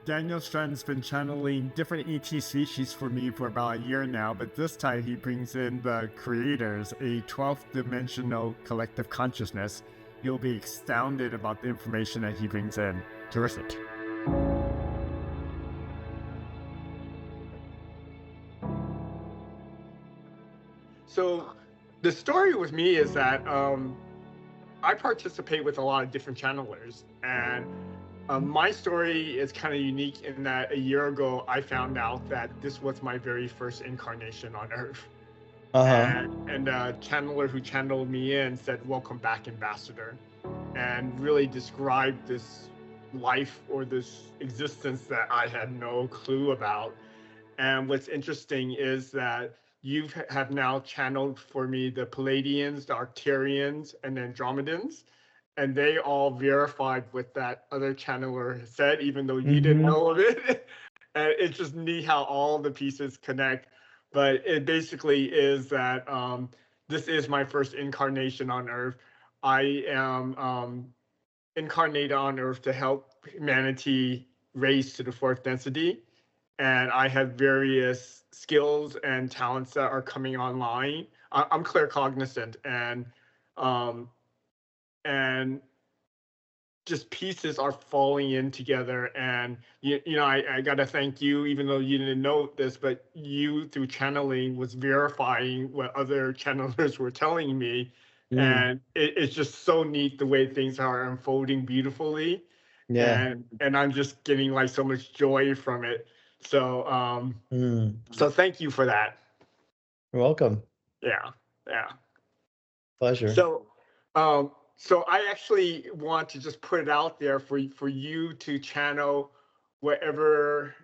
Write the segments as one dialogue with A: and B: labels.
A: Daniel Stratton's been channeling different ET species for me for about a year now, but this time he brings in the creators, a 12th dimensional collective consciousness. You'll be astounded about the information that he brings in. Terrific.
B: So the story with me is that I participate with a lot of different channelers, and my story is kind of unique in that a year ago I found out that this was my very first incarnation on Earth. And the channeler who channeled me in said, "Welcome back, Ambassador," and really described this life or this existence that I had no clue about. And what's interesting is that you have now channeled for me the Pleiadians, the Arcturians, and Andromedans, and they all verified what that other channeler said, even though you didn't know of it. And it's just neat how all the pieces connect. But it basically is that this is my first incarnation on Earth. I am incarnated on Earth to help humanity raise to the fourth density. And I have various skills and talents that are coming online. I'm claircognizant, and just pieces are falling in together. And I got to thank you, even though you didn't know this, but you through channeling was verifying what other channelers were telling me. And it's just so neat the way things are unfolding beautifully. And I'm just getting like so much joy from it. So so thank you for that.
C: You're welcome.
B: Yeah.
C: Pleasure.
B: So I actually want to just put it out there for you to channel whatever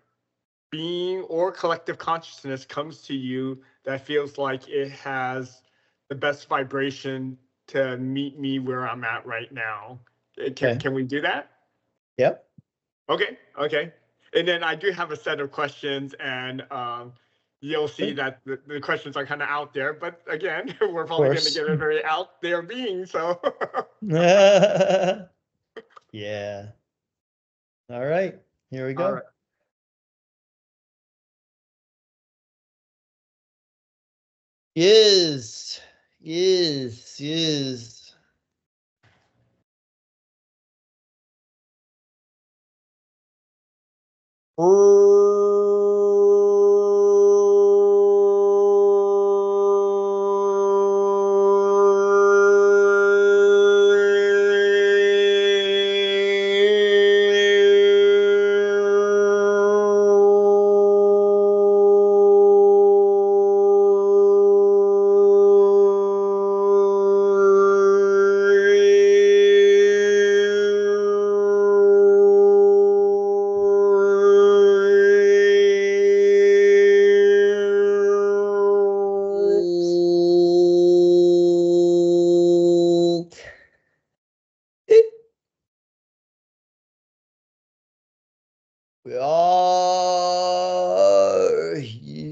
B: being or collective consciousness comes to you that feels like it has the best vibration to meet me where I'm at right now. Can we do that?
C: Yep.
B: Okay. And then I do have a set of questions, and you'll see that the questions are kind of out there. But again, we're probably going to get a very out there being. So.
C: Yeah. All right. Here we go.
B: All right.
C: Yes. We are here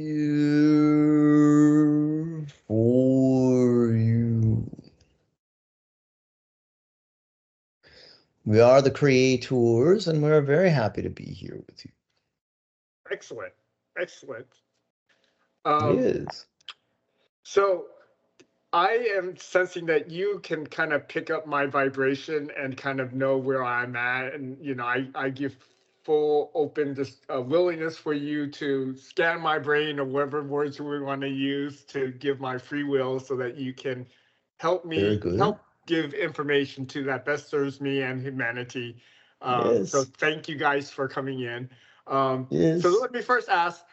C: for you. We are the creators, and we're very happy to be here with you.
B: Excellent.
C: Yes.
B: So I am sensing that you can kind of pick up my vibration and kind of know where I'm at. And, I give full open just willingness for you to scan my brain or whatever words we want to use to give my free will so that you can help me, help give information to that best serves me and humanity. So thank you guys for coming in. So let me first ask,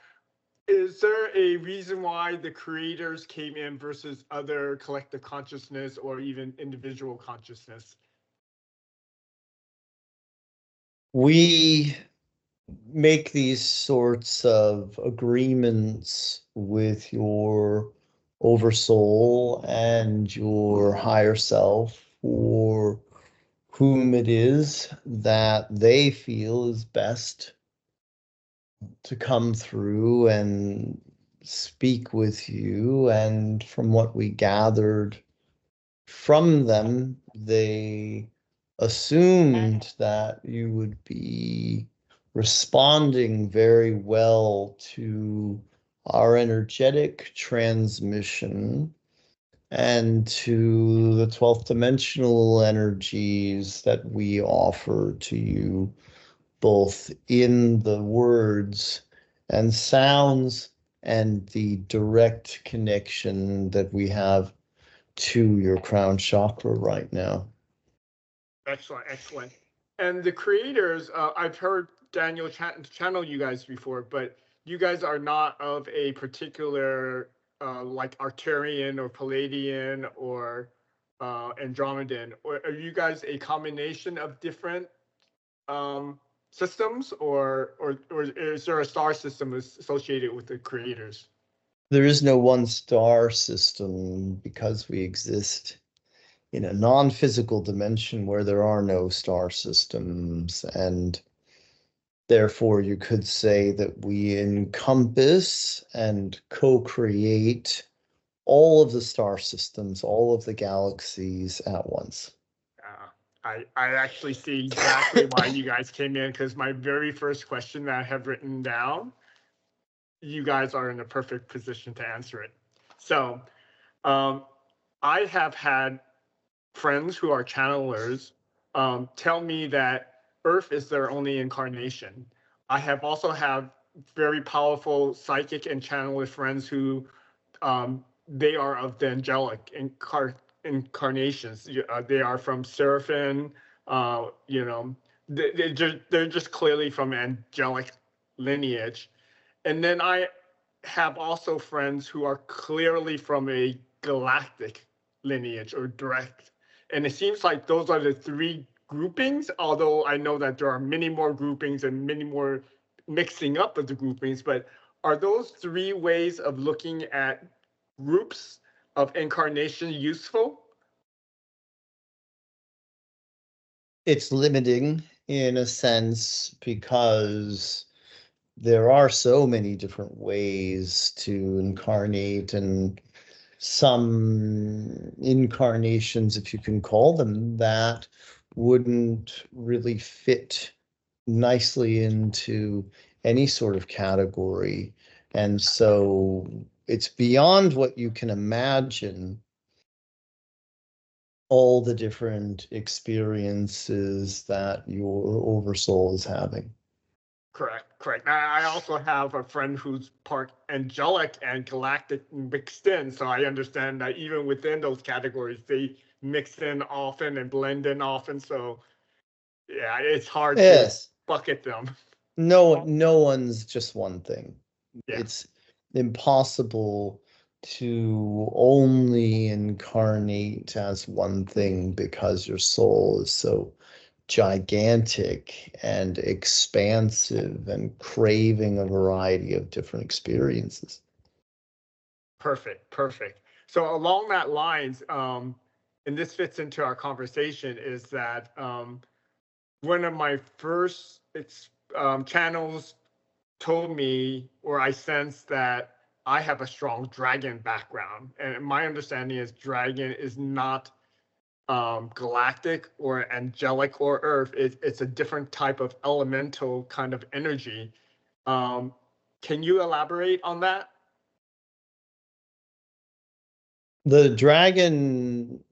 B: is there a reason why the creators came in versus other collective consciousness or even individual consciousness?
C: We make these sorts of agreements with your oversoul and your higher self, or whom it is that they feel is best to come through and speak with you. And from what we gathered from them, they assumed that you would be responding very well to our energetic transmission and to the 12th dimensional energies that we offer to you, both in the words and sounds and the direct connection that we have to your crown chakra right now.
B: Excellent, excellent. And the creators, I've heard Daniel channel you guys before, but you guys are not of a particular like Arcturian or Pleiadian or Andromedan, or are you guys a combination of different systems, or is there a star system associated with the creators?
C: There is no one star system because we exist in a non-physical dimension where there are no star systems, and therefore you could say that we encompass and co-create all of the star systems, all of the galaxies at once.
B: I actually see exactly why you guys came in, because my very first question that I have written down, you guys are in a perfect position to answer it. So I have had friends who are channelers tell me that Earth is their only incarnation. I have also had very powerful psychic and channeler friends who they are of the angelic incarnations. They are from Seraphim. You know, they're just clearly from angelic lineage. And then I have also friends who are clearly from a galactic lineage or direct. And it seems like those are the three groupings, although I know that there are many more groupings and many more mixing up of the groupings. But are those three ways of looking at groups of incarnation useful?
C: It's limiting in a sense because there are so many different ways to incarnate, and some incarnations, if you can call them that, wouldn't really fit nicely into any sort of category. And so it's beyond what you can imagine, all the different experiences that your oversoul is having.
B: Correct. I also have a friend who's part angelic and galactic mixed in, so I understand that even within those categories, they mix in often and blend in often. So yeah, it's hard to
C: Yes.
B: bucket them.
C: No one's just one thing.
B: Yeah,
C: It's impossible to only incarnate as one thing because your soul is so gigantic and expansive and craving a variety of different experiences.
B: perfect. So along that lines, and this fits into our conversation, is that one of my first channels told me, or I sensed that I have a strong dragon background, and my understanding is dragon is not galactic or angelic or earth. It's a different type of elemental kind of energy. Can you elaborate on that?
C: The dragon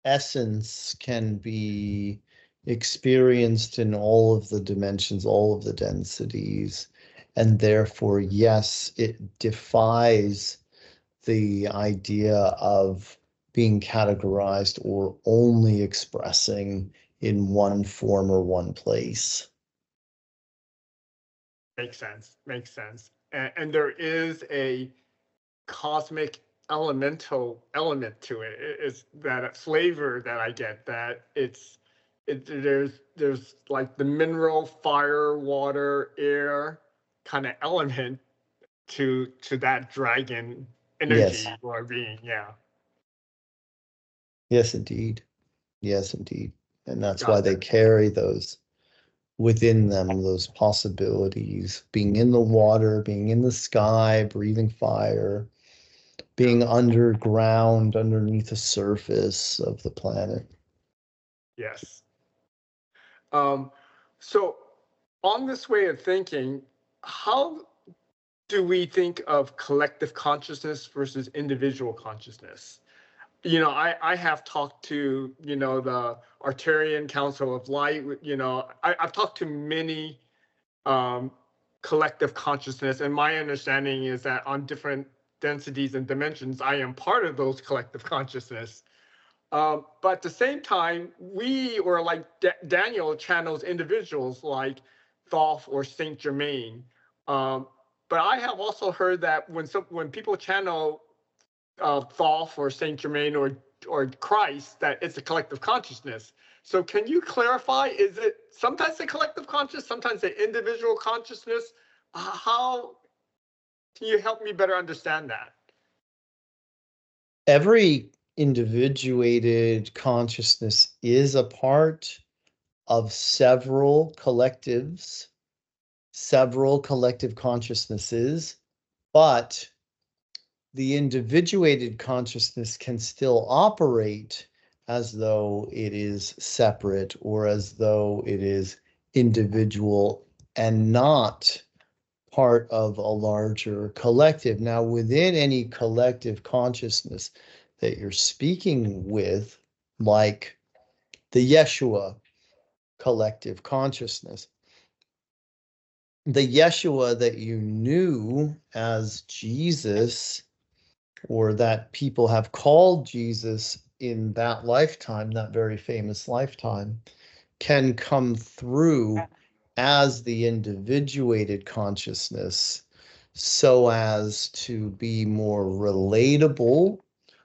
C: essence can be experienced in all of the dimensions, all of the densities, and therefore, yes, it defies the idea of being categorized or only expressing in one form or one place.
B: Makes sense. And there is a cosmic elemental element to it. It's that flavor that I get, that there's like the mineral, fire, water, air kind of element to that dragon energy
C: Yes,
B: or being. Yeah,
C: yes, indeed. Yes, indeed. And that's why they
B: gotcha.
C: carry those within them, those possibilities, being in the water, being in the sky, breathing fire, being underground, underneath the surface of the planet.
B: Yes. So on this way of thinking, how do we think of collective consciousness versus individual consciousness? I have talked to, the Arcturian Council of Light, I've talked to many um, collective consciousness, and my understanding is that on different densities and dimensions, I am part of those collective consciousness. But at the same time, we, or like Daniel, channels individuals like Thoth or Saint Germain. Um, but I have also heard that when people channel Thoth or Saint Germain or Christ, that it's a collective consciousness. So can you clarify? Is it sometimes a collective consciousness, sometimes an individual consciousness? How can you help me better understand that?
C: Every individuated consciousness is a part of several collectives, several collective consciousnesses, but the individuated consciousness can still operate as though it is separate or as though it is individual and not part of a larger collective. Now, within any collective consciousness that you're speaking with, like the Yeshua collective consciousness, the Yeshua that you knew as Jesus, or that people have called Jesus in that lifetime, that very famous lifetime, can come through as the individuated consciousness so as to be more relatable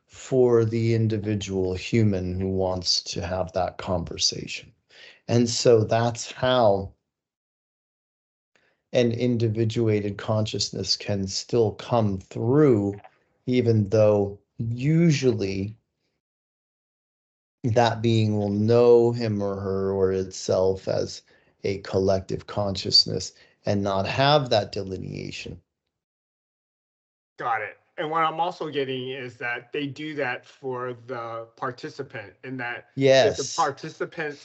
C: for the individual human who wants to have that conversation. And so that's how an individuated consciousness can still come through, even though usually that being will know him or her or itself as a collective consciousness and not have that delineation.
B: Got it. And what I'm also getting is that they do that for the participant, in that if the
C: Yes.
B: participant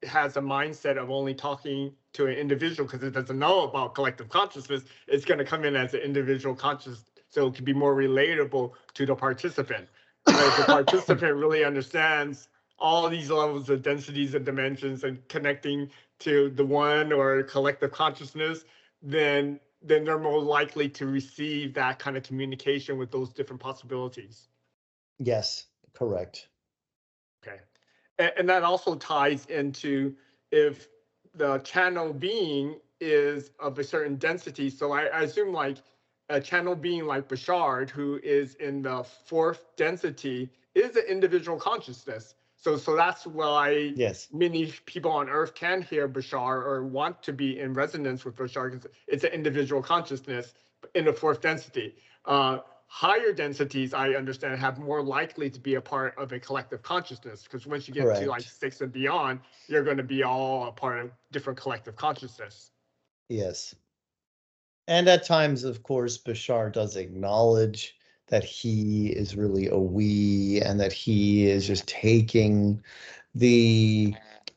B: has a mindset of only talking to an individual because it doesn't know about collective consciousness, it's going to come in as an individual conscious, so it can be more relatable to the participant. But if the participant really understands all these levels of densities and dimensions and connecting to the one or collective consciousness, then they're more likely to receive that kind of communication with those different possibilities.
C: Yes, correct.
B: Okay. And that also ties into if the channel being is of a certain density. So I assume like a channel being like Bashard, who is in the fourth density, is an individual consciousness. So that's why
C: Yes.
B: many people on Earth can hear Bashar or want to be in resonance with Bashar because it's an individual consciousness in the fourth density. Higher densities, I understand, have more likely to be a part of a collective consciousness, because once you get to like
C: Correct.
B: 6 and beyond, you're going to be all a part of different collective consciousness.
C: Yes. And at times, of course, Bashar does acknowledge that he is really a we and that he is just taking the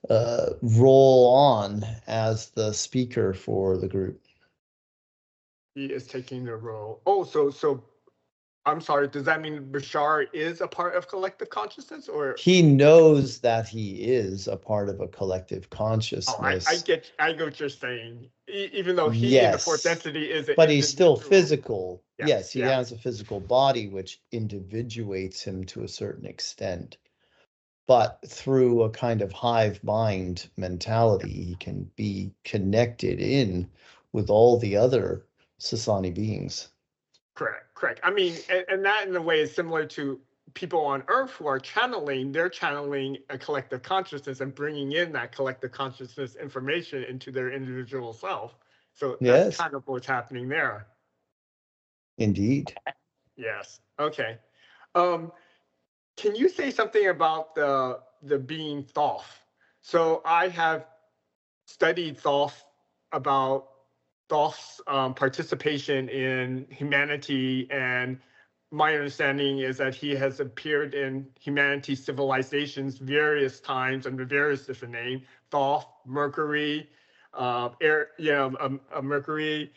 C: role on as the speaker for the group.
B: He is taking the role. Oh, so I'm sorry. Does that mean Bashar is a part of collective consciousness, or?
C: He knows that he is a part of a collective
B: Oh, I
C: consciousness.
B: get what you're saying. Even though he in the fourth
C: Yes,
B: density is an
C: but he's still
B: individual.
C: physical. Yes,
B: Yes,
C: he has a physical body, which individuates him to a certain extent. But through a kind of hive mind mentality, he can be connected in with all the other Sasani beings.
B: correct. I mean, and that in a way is similar to people on Earth who are channeling. They're channeling a collective consciousness and bringing in that collective consciousness information into their individual self. So that's
C: Yes,
B: kind of what's happening there.
C: indeed.
B: Yes. Okay. Um, can you say something about the being Thoth? So I have studied Thoth, about Thoth's participation in humanity, and my understanding is that he has appeared in humanity's civilizations various times under various different names: Thoth, Mercury, air, a Mercury,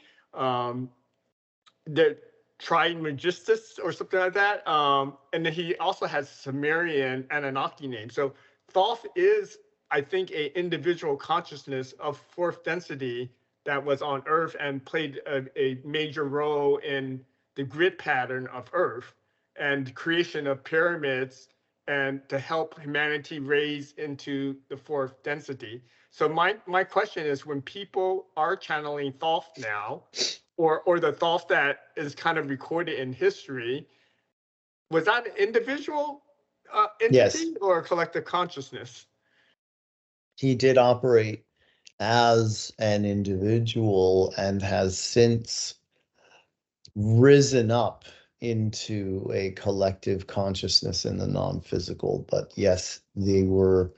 B: the Trimegistus or something like that. And then he also has Sumerian Anunnaki name. So Thoth is, I think, a individual consciousness of fourth density that was on Earth and played a major role in the grid pattern of Earth and creation of pyramids and to help humanity raise into the fourth density. So my question is, when people are channeling Thoth now, or the Thoth that is kind of recorded in history, was that an individual
C: Yes,
B: entity or a collective consciousness?
C: he did operate as an individual and has since risen up into a collective consciousness in the non-physical. But yes, they were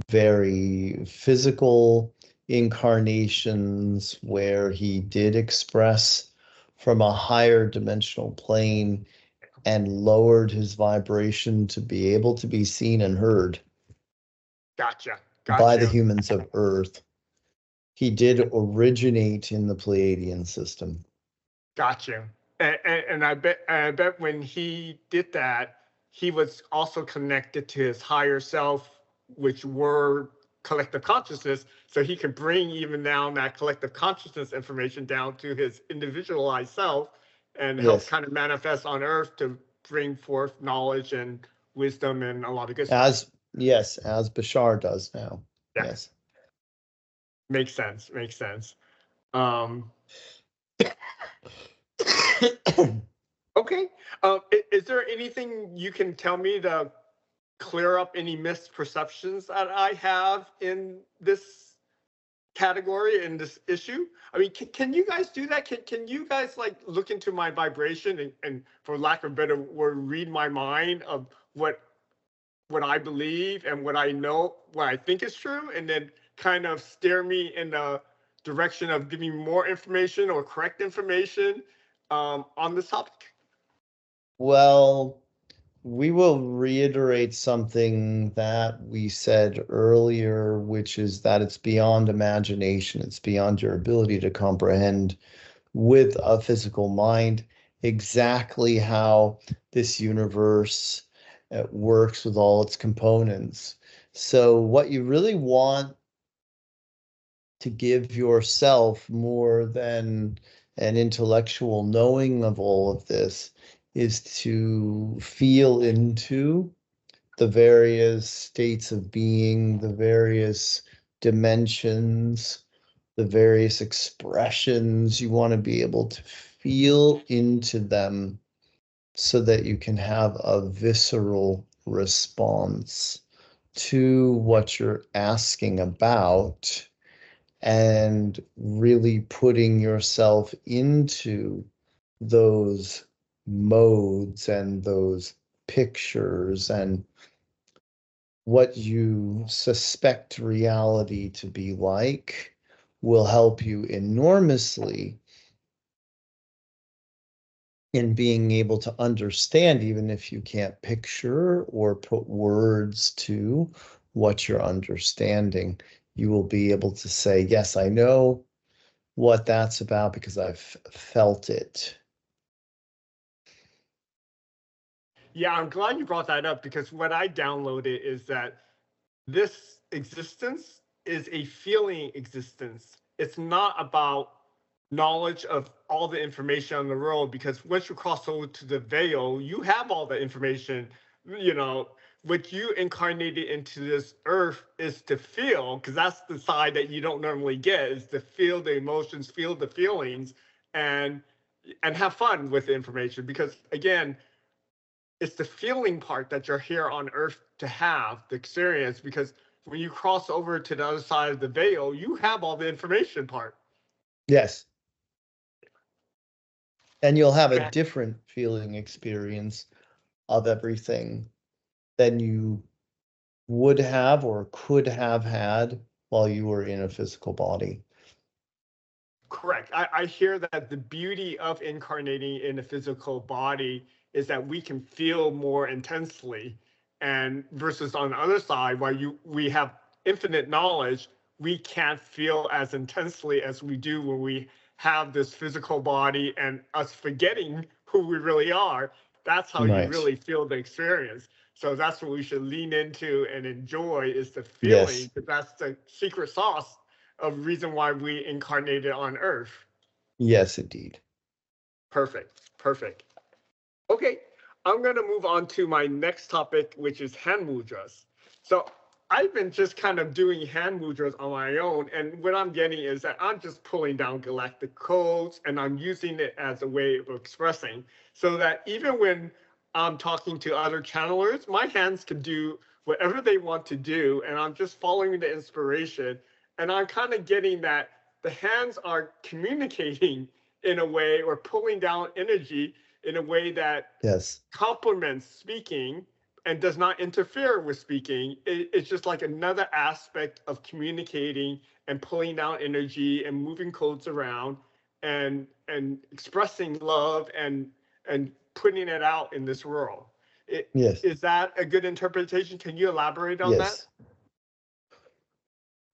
C: very physical incarnations where he did express from a higher dimensional plane and lowered his vibration to be able to be seen and heard
B: Gotcha.
C: by the
B: Gotcha.
C: humans of Earth. He did originate in the Pleiadian system.
B: Gotcha. And I bet when he did that, he was also connected to his higher self, which were collective consciousness, so he could bring even down that collective consciousness information down to his individualized self and help
C: Yes,
B: kind of manifest on Earth to bring forth knowledge and wisdom and a lot of good stuff.
C: as Bashar does now.
B: Yeah,
C: Yes.
B: makes sense. Makes sense. Um, okay. Is there anything you can tell me to clear up any misperceptions that I have in this category, in this issue? I mean, can you guys do that? Can you guys like look into my vibration and for lack of a better word, read my mind of what I believe and what I know, what I think is true, and then kind of steer me in the direction of giving more information or correct information on this topic?
C: Well, we will reiterate something that we said earlier, which is that it's beyond imagination. It's beyond your ability to comprehend with a physical mind exactly how this universe works with all its components. So, what you really want to give yourself more than an intellectual knowing of all of this is to feel into the various states of being, the various dimensions, the various expressions. You want to be able to feel into them so that you can have a visceral response to what you're asking about and really putting yourself into those modes and those pictures and what you suspect reality to be like will help you enormously in being able to understand, even if you can't picture or put words to what you're understanding. You will be able to say, yes, I know what that's about because I've felt it.
B: Yeah, I'm glad you brought that up because what I downloaded is that this existence is a feeling existence. It's not about knowledge of all the information on the world because once you cross over to the veil, you have all the information. You know, what you incarnated into this earth is to feel, because that's the side that you don't normally get, is to feel the emotions, feel the feelings, and have fun with the information. Because again, it's the feeling part that you're here on earth to have the experience, because when you cross over to the other side of the veil, you have all the information part.
C: Yes. And you'll have a different feeling experience of everything than you would have or could have had while you were in a physical body.
B: Correct. I hear that the beauty of incarnating in a physical body is that we can feel more intensely, and versus on the other side, while we have infinite knowledge, we can't feel as intensely as we do when we have this physical body and us forgetting who we really are. That's how you
C: Right.
B: really feel the experience. So that's what we should lean into and enjoy is the feeling,
C: Yes.
B: because that's the secret sauce of reason why we incarnated on Earth.
C: Yes, indeed.
B: Perfect. Perfect. Okay, I'm going to move on to my next topic, which is hand mudras. So I've been just kind of doing hand mudras on my own, and what I'm getting is that I'm just pulling down galactic codes and I'm using it as a way of expressing, so that even when I'm talking to other channelers, my hands can do whatever they want to do, and I'm just following the inspiration. And I'm kind of getting that the hands are communicating in a way or pulling down energy in a way that
C: Yes.
B: complements speaking and does not interfere with speaking. It's just like another aspect of communicating and pulling down energy and moving codes around and expressing love and putting it out in this world.
C: Yes.
B: Is that a good interpretation? Can you elaborate on that?
C: Yes.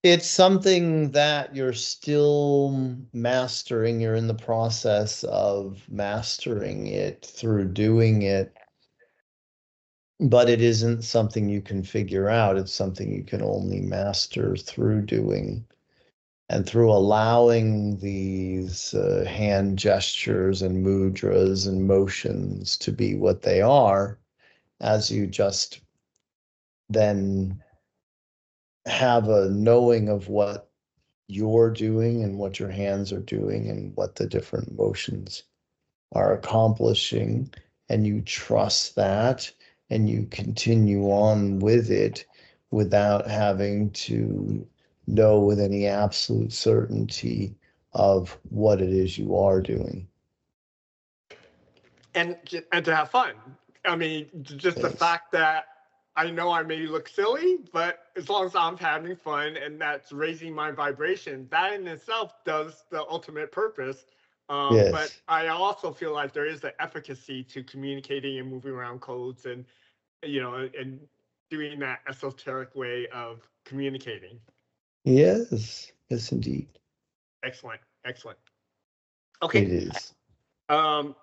C: It's something that you're still mastering. You're in the process of mastering it through doing it, but it isn't something you can figure out. It's something you can only master through doing and through allowing these hand gestures and mudras and motions to be what they are, as you just then have a knowing of what you're doing and what your hands are doing and what the different motions are accomplishing, and you trust that and you continue on with it without having to know with any absolute certainty of what it is you are doing.
B: And to have fun. I mean, just the
C: Yes.
B: fact that I know I may look silly, but as long as I'm having fun and that's raising my vibration, that in itself does the ultimate purpose. But
C: Yes.
B: I also feel like there is the efficacy to communicating and moving around codes and and doing that esoteric way of communicating.
C: Yes. Yes, indeed.
B: Excellent, excellent.
C: It
B: Okay,
C: is.
B: um,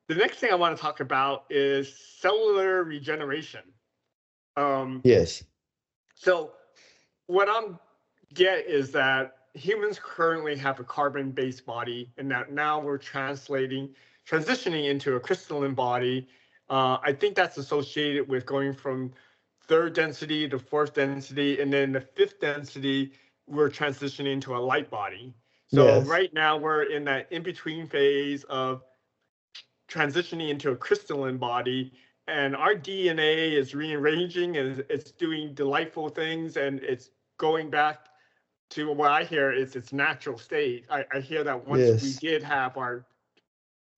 B: the next thing I want to talk about is cellular regeneration. Um,
C: Yes.
B: so what I'm get is that humans currently have a carbon-based body, and that now we're transitioning into a crystalline body. I think that's associated with going from third density to fourth density, and then the fifth density, we're transitioning to a light body. So
C: Yes.
B: right now we're in that in-between phase of transitioning into a crystalline body, and our DNA is rearranging and it's doing delightful things, and it's going back to what I hear is its natural state. I hear that once we
C: Yes.
B: did have our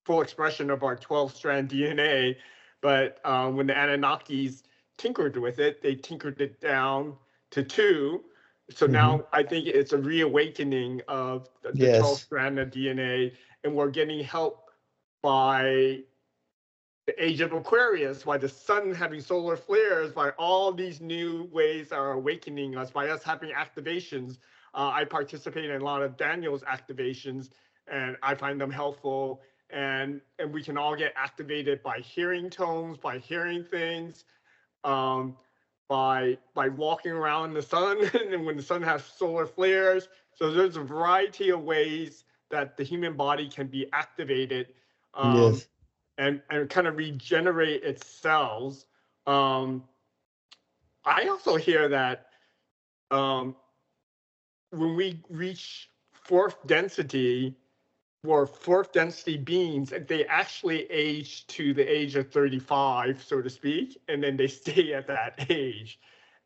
B: full expression of our 12-strand DNA, but when the Anunnakis tinkered with it, they tinkered it down to two. So
C: Hmm.
B: now I think it's a reawakening of the 12
C: Yes.
B: strand of DNA, and we're getting help by the age of Aquarius, by the sun having solar flares, by all these new ways that are awakening us, by us having activations. I participate in a lot of Daniel's activations, and I find them helpful. And we can all get activated by hearing tones, by hearing things, um, by walking around the sun, and when the sun has solar flares. So there's a variety of ways that the human body can be activated. Um,
C: Yes.
B: and kind of regenerate its cells. Um, I also hear that um, when we reach fourth density or fourth density beings, they actually age to the age of 35, so to speak, and then they stay at that age.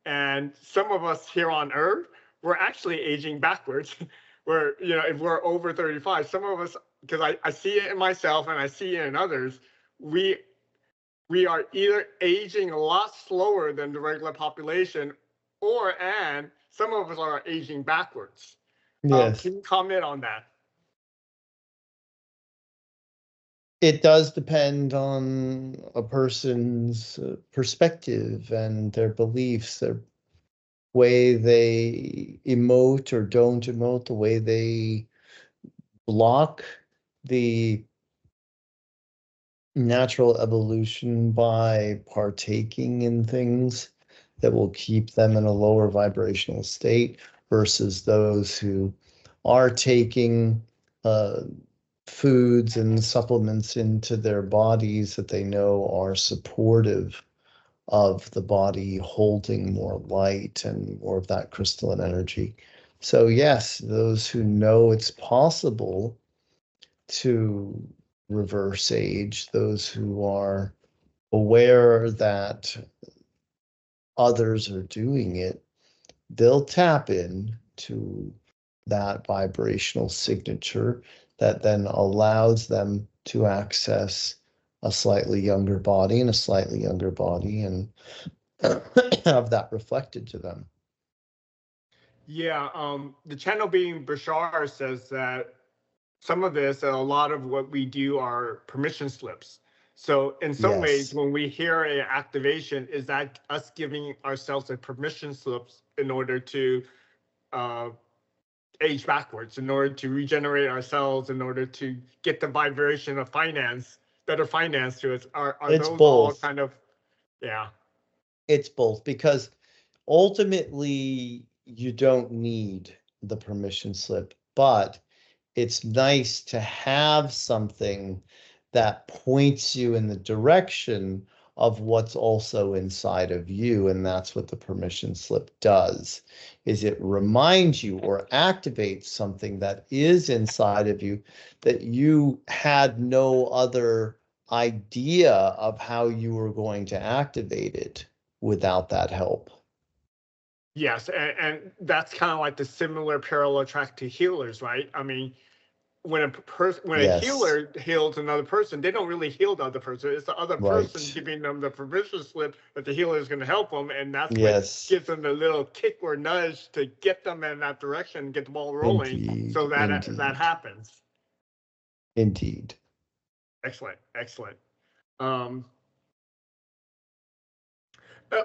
B: And some of us here on Earth, we're actually aging backwards. Where, if we're over 35, some of us, because I see it in myself and I see it in others, we we are either aging a lot slower than the regular population, and some of us are aging backwards.
C: Yes.
B: Can you comment on that?
C: It does depend on a person's perspective and their beliefs, their way they emote or don't emote, the way they block the natural evolution by partaking in things that will keep them in a lower vibrational state versus those who are taking foods and supplements into their bodies that they know are supportive of the body holding more light and more of that crystalline energy. So yes, those who know it's possible to reverse age, those who are aware that others are doing it, they'll tap in to that vibrational signature that then allows them to access a slightly younger body and a slightly younger body and have that reflected to them.
B: Yeah, the channel being Bashar says that some of this, a lot of what we do are permission slips. So in some ways,
C: Yes,
B: when we hear a activation, is that us giving ourselves a permission slips in order to uh, age backwards, in order to regenerate ourselves, in order to get the vibration of finance, better finance to us? Are
C: it's
B: those all
C: both.
B: kind of, yeah?
C: It's both because ultimately you don't need the permission slip, but it's nice to have something that points you in the direction of what's also inside of you, and that's what the permission slip does, is it reminds you or activates something that is inside of you that you had no other idea of how you were going to activate it without that help.
B: Yes, and that's kind of like the similar parallel track to healers, right? I mean, when a
C: Yes,
B: healer heals another person, they don't really heal the other person. It's the other person
C: right.
B: giving them the permission slip that the healer is going to help them, and that's what
C: Yes,
B: gives them a little kick or nudge to get them in that direction, get the ball rolling, so
C: indeed,
B: that
C: indeed,
B: happens.
C: indeed.
B: Excellent, excellent. Um,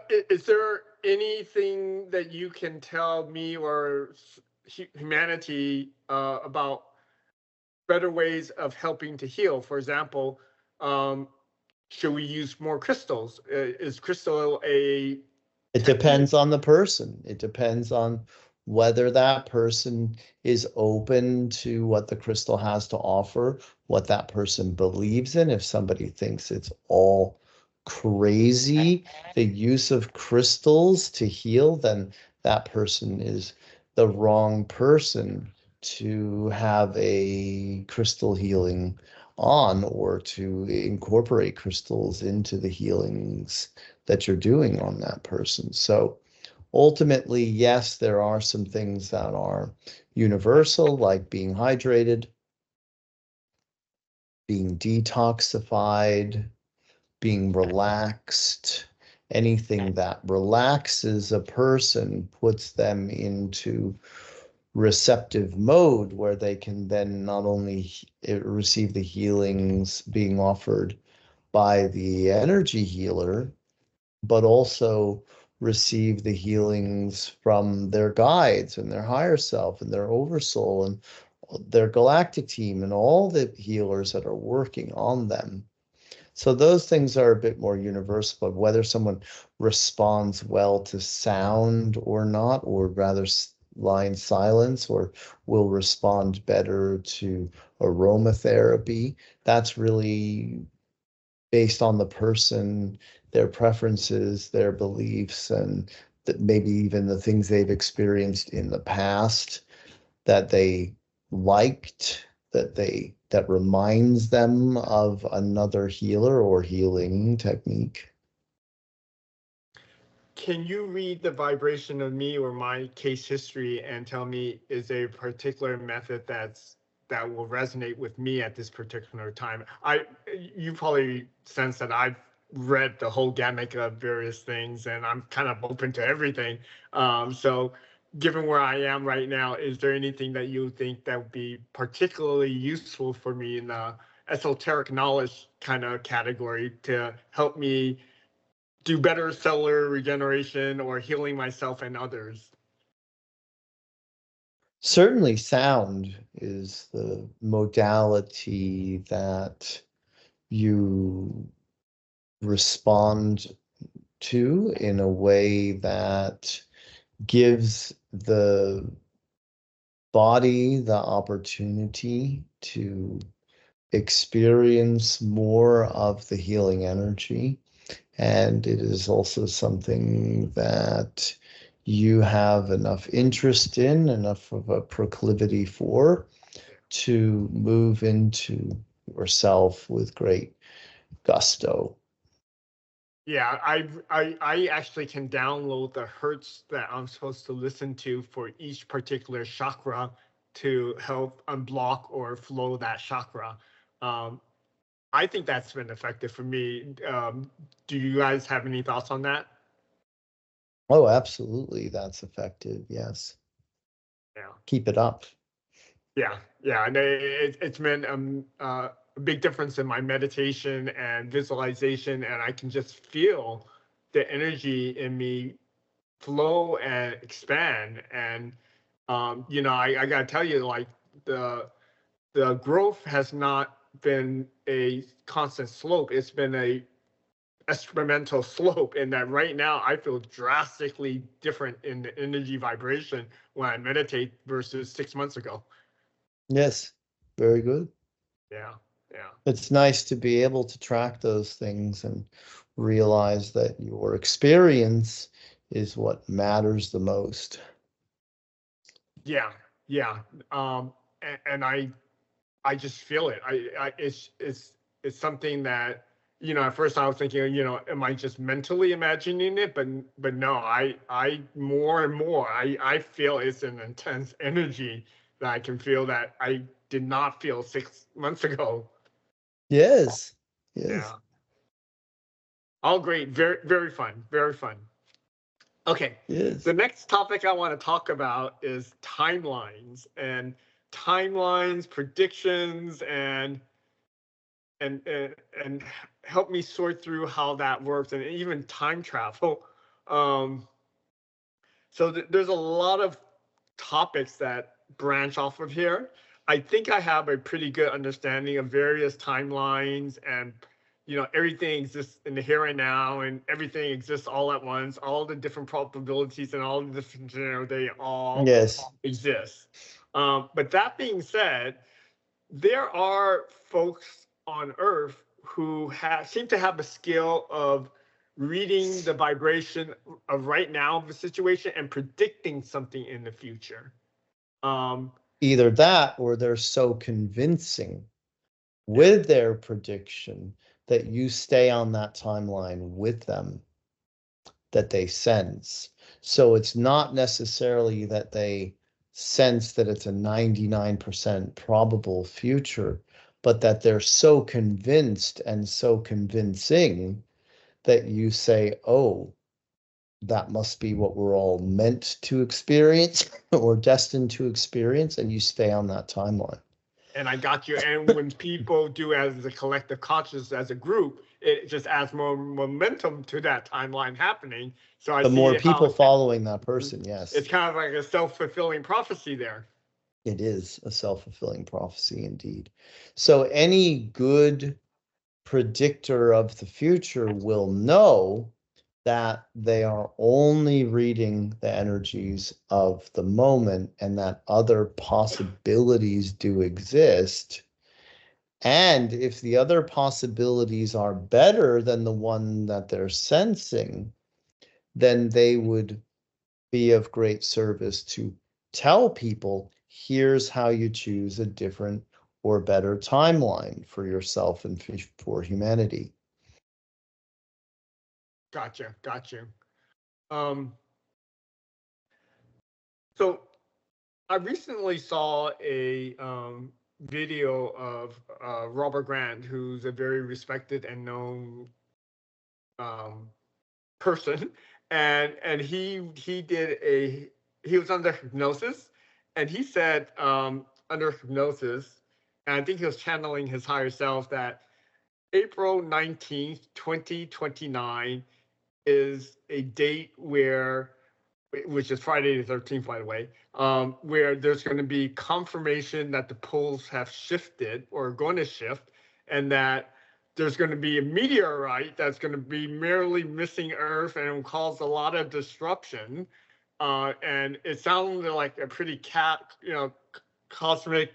B: is there anything that you can tell me or humanity about better ways of helping to heal? For example, um, should we use more crystals? Is crystal a
C: It depends
B: technique?
C: on the person. It depends on whether that person is open to what the crystal has to offer, what that person believes in. If somebody thinks it's all crazy, the use of crystals to heal, then that person is the wrong person to have a crystal healing on or to incorporate crystals into the healings that you're doing on that person. So ultimately, yes, there are some things that are universal, like being hydrated, being detoxified, being relaxed. Anything that relaxes a person puts them into receptive mode where they can then not only receive the healings being offered by the energy healer, but also receive the healings from their guides and their higher self and their oversoul and their galactic team and all the healers that are working on them. So those things are a bit more universal, but whether someone responds well to sound or not, or rather lie in silence, or will respond better to aromatherapy, that's really based on the person, their preferences, their beliefs, and that maybe even the things they've experienced in the past that they liked, that reminds them of another healer or healing technique.
B: Can you read the vibration of me or my case history and tell me is a particular method that will resonate with me at this particular time? You probably sense that I've read the whole gamut of various things and I'm kind of open to everything. So given where I am right now, is there anything that you think that would be particularly useful for me in the esoteric knowledge kind of category to help me do better cellular regeneration or healing myself and others?
C: Certainly, sound is the modality that you respond to in a way that gives the body the opportunity to experience more of the healing energy. And it is also something that you have enough interest in, enough of a proclivity for, to move into yourself with great gusto.
B: Yeah, I actually can download the hertz that I'm supposed to listen to for each particular chakra to help unblock or flow that chakra. Um, I think that's been effective for me. Do you guys have any thoughts on that?
C: Oh, absolutely. That's effective. Yes.
B: Yeah.
C: Keep it up.
B: Yeah, and it's been a big difference in my meditation and visualization, and I can just feel the energy in me flow and expand. And I gotta tell you, like the growth has not been a constant slope; it's been a exponential slope. In that, right now, I feel drastically different in the energy vibration when I meditate versus 6 months ago.
C: Yes. Very good.
B: Yeah, yeah.
C: It's nice to be able to track those things and realize that your experience is what matters the most.
B: Yeah, yeah. And I just feel it. It's something that, at first I was thinking, am I just mentally imagining it? But no, I more and more I feel it's an intense energy that I can feel that I did not feel 6 months ago.
C: Yes. Yes.
B: Yeah. All great. Very, very fun. Very fun. Okay.
C: Yes.
B: The next topic I want to talk about is timelines, predictions, and help me sort through how that works, and even time travel. Um, so there's a lot of topics that branch off of here. I think I have a pretty good understanding of various timelines, and everything exists in the here and now, and everything exists all at once. All the different probabilities and all the different they all
C: Yes.
B: exist. But that being said, there are folks on Earth who seem to have a skill of reading the vibration of right now of the situation and predicting something in the future. Um,
C: Either that or they're so convincing with their prediction that you stay on that timeline with them, that they sense. So it's not necessarily that they sense that it's a 99% probable future, but that they're so convinced and so convincing that you say, oh, that must be what we're all meant to experience or destined to experience, and you stay on that timeline.
B: and I got you. And when people do as a collective consciousness, as a group, it just adds more momentum to that timeline happening. So I
C: The more
B: see
C: people
B: how
C: following that person, yes,
B: it's kind of like a self-fulfilling prophecy there.
C: it is a self-fulfilling prophecy indeed. So any good predictor of the future will know that they are only reading the energies of the moment and that other possibilities do exist. And if the other possibilities are better than the one that they're sensing, then they would be of great service to tell people, here's how you choose a different or better timeline for yourself and for humanity.
B: Gotcha. Um, so I recently saw a video of Robert Grant, who's a very respected and known um, person, and he was under hypnosis, and he said under hypnosis, and I think he was channeling his higher self, that April 19th, 2029 is a date where, which is Friday the 13th, by the way, where there's going to be confirmation that the poles have shifted or are going to shift, and that there's going to be a meteorite that's going to be merely missing Earth and it will cause a lot of disruption. And it sounded like a pretty cosmic,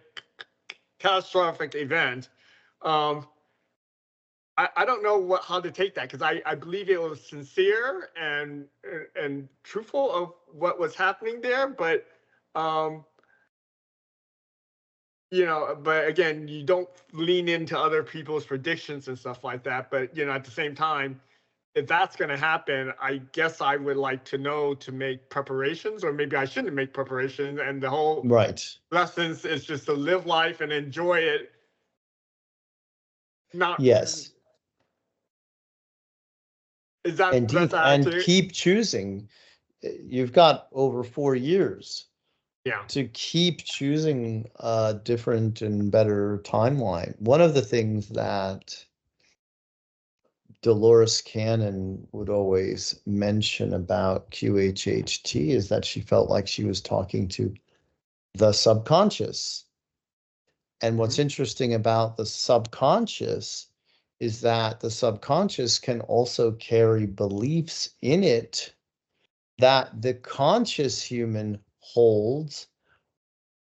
B: catastrophic event. I don't know how to take that, because I believe it was sincere and truthful of what was happening there, but but again, you don't lean into other people's predictions and stuff like that. But at the same time, if that's going to happen, I guess I would like to know to make preparations, or maybe I shouldn't make preparations. And the whole lessons is just to live life and enjoy it.
C: Yes.
B: Is that
C: indeed, and keep choosing. You've got over 4 years.
B: Yeah.
C: To keep choosing a different and better timeline. One of the things that Dolores Cannon would always mention about QHHT is that she felt like she was talking to the subconscious. And what's interesting about the subconscious is that the subconscious can also carry beliefs in it that the conscious human holds,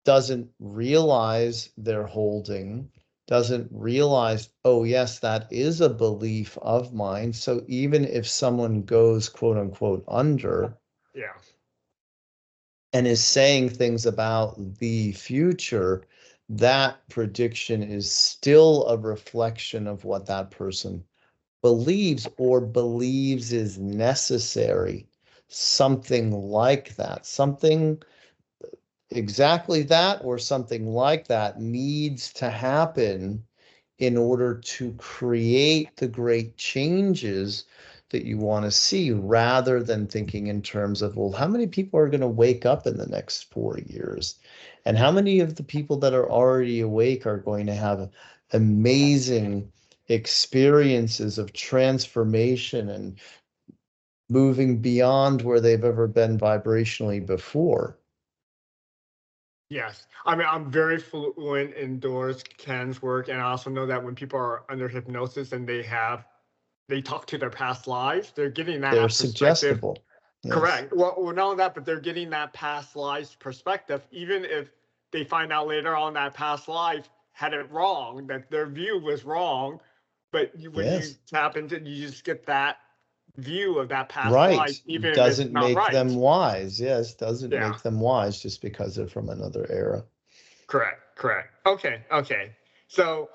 C: doesn't realize they're holding, doesn't realize, oh yes, that is a belief of mine. So even if someone goes quote unquote under, and is saying things about the future, that prediction is still a reflection of what that person believes or believes is necessary. Something like that, something exactly that or something like that needs to happen in order to create the great changes that you want to see, rather than thinking in terms of, well, how many people are going to wake up in the next 4 years? And how many of the people that are already awake are going to have amazing experiences of transformation and moving beyond where they've ever been vibrationally before?
B: Yes. I mean, I'm very fluent in Doris Ken's work, and I also know that when people are under hypnosis and they talk to their past lives, they're getting that
C: They're
B: perspective.
C: suggestible.
B: Yes. Correct. Well, not only that, but they're getting that past lives perspective, even if they find out later on that past life had it wrong, that their view was wrong. But when you tap into, you just get that view of that past life, even if it's not
C: make
B: right.
C: them wise. Yes, doesn't make them wise just because they're from another era.
B: Correct. Okay. So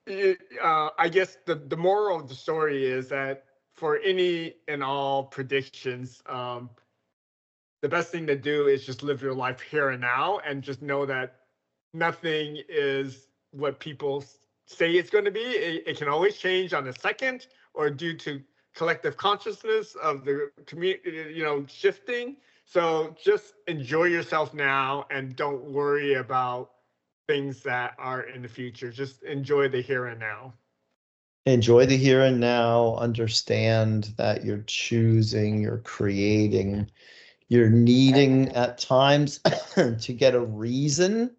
B: I guess the moral of the story is that for any and all predictions, the best thing to do is just live your life here and now, and just know that nothing is what people say it's going to be. It can always change on a second, or due to collective consciousness of the community, shifting. So just enjoy yourself now and don't worry about things that are in the future. Just enjoy the here and now.
C: Enjoy the here and now. Understand that you're choosing, you're creating, you're needing at times to get a reason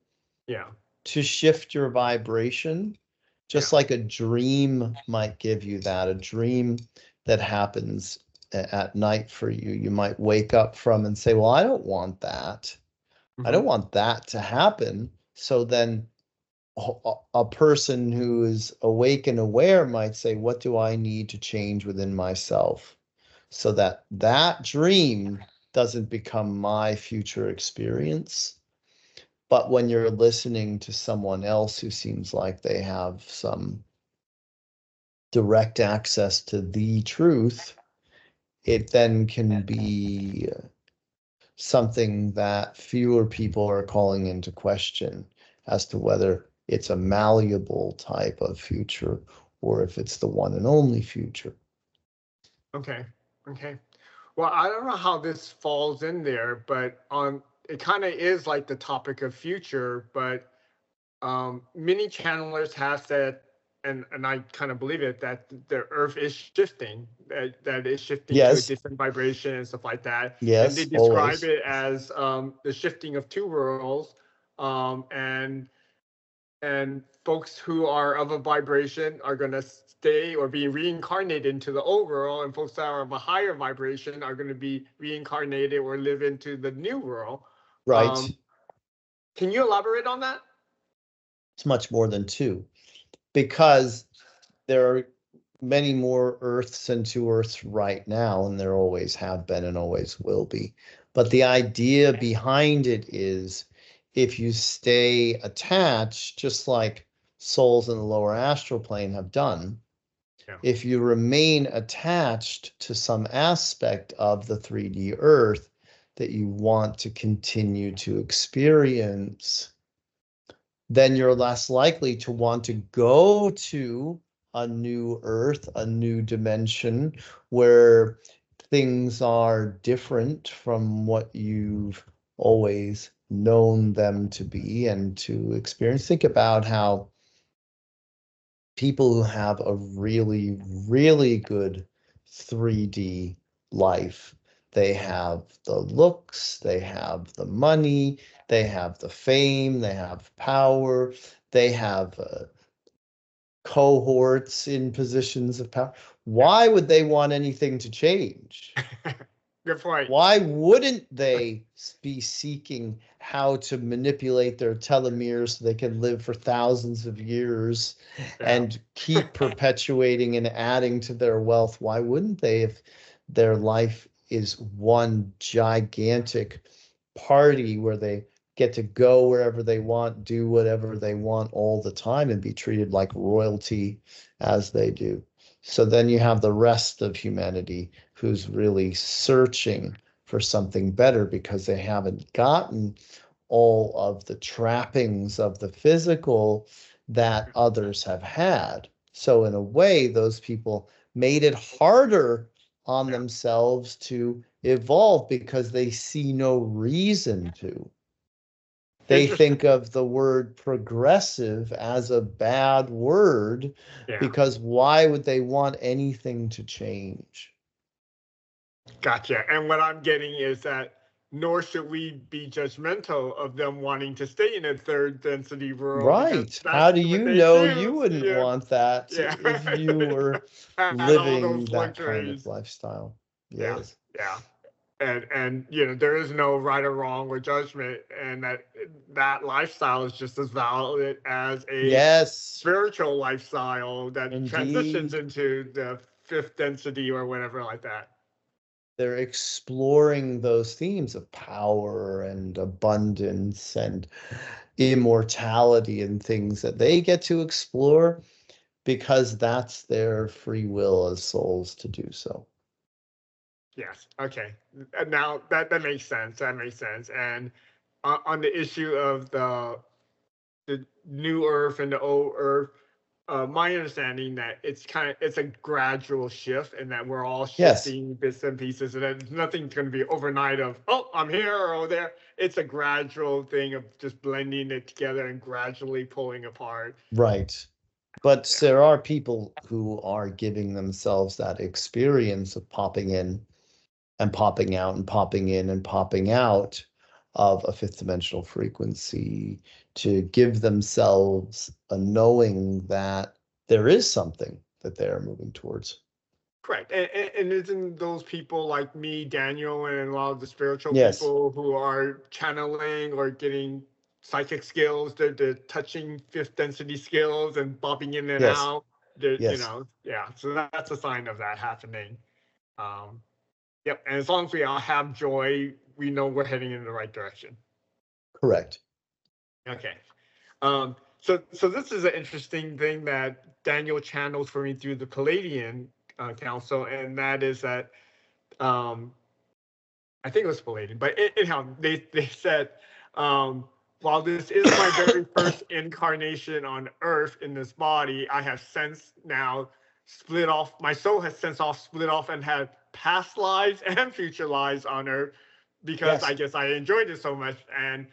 C: to shift your vibration. Just like a dream might give you that, a dream that happens at night for you. You might wake up from and say, well, I don't want that. I don't want that to happen. So then a person who is awake and aware might say, what do I need to change within myself so that that dream doesn't become my future experience? But when you're listening to someone else who seems like they have some direct access to the truth, it then can be something that fewer people are calling into question as to whether it's a malleable type of future or if it's the one and only future.
B: Okay. Well, I don't know how this falls in there, but it kind of is like the topic of future, but many channelers have said, and I kind of believe it, that the Earth is shifting, that it's shifting to a
C: Yes.
B: different vibration and stuff like that. And they
C: Yes,
B: describe
C: always.
B: it as the shifting of two worlds, and folks who are of a vibration are going to stay or be reincarnated into the old world, and folks that are of a higher vibration are going to be reincarnated or live into the new world.
C: Right.
B: Can you elaborate on that?
C: It's much more than two, because there are many more Earths and two Earths right now, and there always have been and always will be. But the idea behind it is, if you stay attached, just like souls in the lower astral plane have done,
B: Yeah.
C: if you remain attached to some aspect of the 3D Earth that you want to continue to experience, then you're less likely to want to go to a new Earth, a new dimension where things are different from what you've always known them to be and to experience. Think about how people who have a really, really good 3D life, they have the looks, they have the money, they have the fame, they have power, they have cohorts in positions of power. Why would they want anything to change?
B: Good point.
C: Why wouldn't they be seeking how to manipulate their telomeres so they can live for thousands of years and keep perpetuating and adding to their wealth? Why wouldn't they, if their life is one gigantic party where they get to go wherever they want, do whatever they want all the time, and be treated like royalty as they do? So then you have the rest of humanity who's really searching for something better because they haven't gotten all of the trappings of the physical that others have had. So in a way, those people made it harder on themselves to evolve because they see no reason to. They think of the word progressive as a bad word, because why would they want anything to change?
B: Gotcha. And what I'm getting is that nor should we be judgmental of them wanting to stay in a third density world.
C: Right. How do you know you wouldn't want that if you were living that kind of lifestyle? Yes.
B: Yeah. And you know, there is no right or wrong or judgment, and that lifestyle is just as valid as a spiritual lifestyle that transitions into the fifth density or whatever like that.
C: They're exploring those themes of power and abundance and immortality and things that they get to explore because that's their free will as souls to do so.
B: Yes. Okay. Now that makes sense. That makes sense. And on the issue of the new Earth and the old Earth, my understanding that it's a gradual shift, and that we're all shifting bits and pieces, and that nothing's going to be overnight of, oh, I'm here or over there. It's a gradual thing of just blending it together and gradually pulling apart.
C: Right. But there are people who are giving themselves that experience of popping in and popping out and popping in and popping out of a fifth dimensional frequency to give themselves a knowing that there is something that they are moving towards.
B: Correct. And isn't those people like me, Daniel, and a lot of the spiritual people who are channeling or getting psychic skills, they're touching fifth density skills and bobbing in and out? You know, so that's a sign of that happening. Yep. And as long as we all have joy, we know we're heading in the right direction.
C: Correct.
B: Okay. So this is an interesting thing that Daniel channels for me through the Pleiadian Council, and that is that I think it was Palladian, but anyhow, they said, while this is my very first incarnation on Earth in this body, I have since now split off. My soul has since split off and had past lives and future lives on Earth, because I guess I enjoyed it so much. And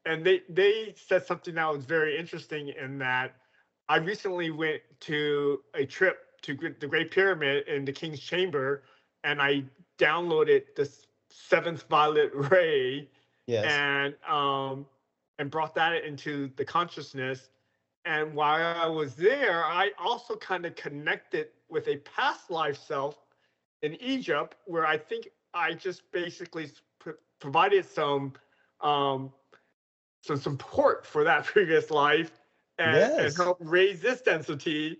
B: they said something that was very interesting, in that I recently went to a trip to the Great Pyramid in the King's Chamber, and I downloaded the seventh violet ray,
C: Yes.
B: and brought that into the consciousness. And while I was there, I also kind of connected with a past life self in Egypt, where I think I just basically provided um, some support for that previous life, and
C: Yes.
B: help raise this density,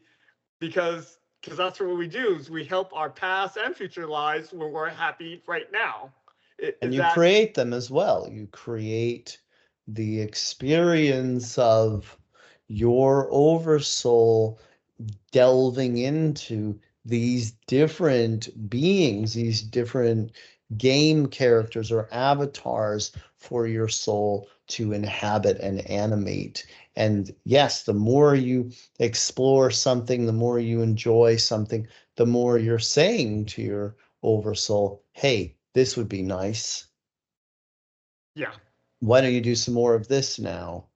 B: because that's what we do, is we help our past and future lives when we're happy right now.
C: And
B: Is
C: you
B: that
C: create them as well. You create the experience of your oversoul delving into these different beings, these different game characters or avatars for your soul to inhabit and animate. And yes, the more you explore something, the more you enjoy something, the more you're saying to your oversoul, hey, this would be nice.
B: yeah.
C: Why don't you do some more of this now?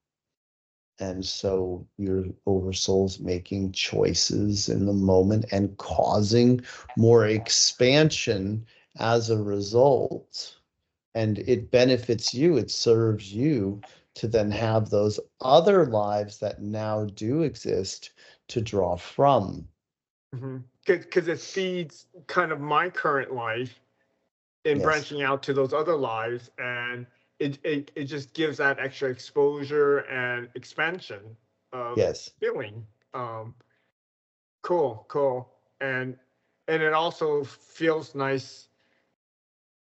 C: And so your oversoul's making choices in the moment and causing more expansion as a result. And it benefits you, it serves you to then have those other lives that now do exist to draw from.
B: Because it feeds kind of my current life in
C: Yes.
B: branching out to those other lives, and it just gives that extra exposure and expansion of
C: Yes.
B: feeling. um cool. And it also feels nice,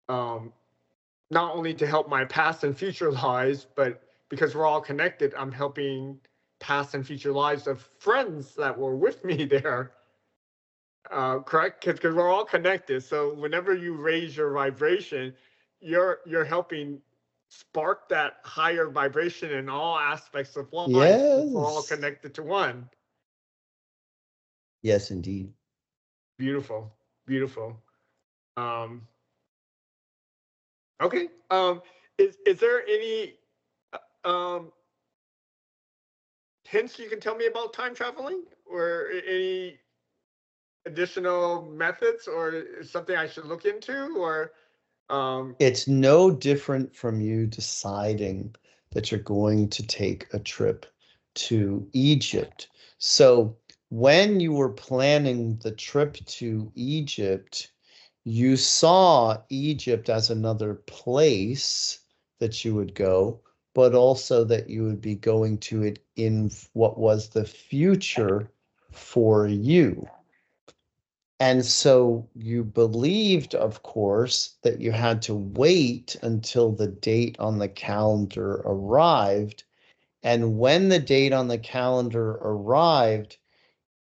B: um not only to help my past and future lives, but because we're all connected, I'm helping past and future lives of friends that were with me there. Correct? Because we're all connected. So whenever you raise your vibration, you're helping spark that higher vibration in all aspects of life. We're all
C: Yes.
B: connected to one.
C: Yes, indeed.
B: Beautiful, beautiful. Um, okay. Is there any um hints you can tell me about time traveling, or any additional methods, or something I should look into, or um
C: It's no different from you deciding that you're going to take a trip to Egypt. So, when you were planning the trip to Egypt, you saw Egypt as another place that you would go, but also that you would be going to it in what was the future for you. And so you believed, of course, that you had to wait until the date on the calendar arrived. And when the date on the calendar arrived,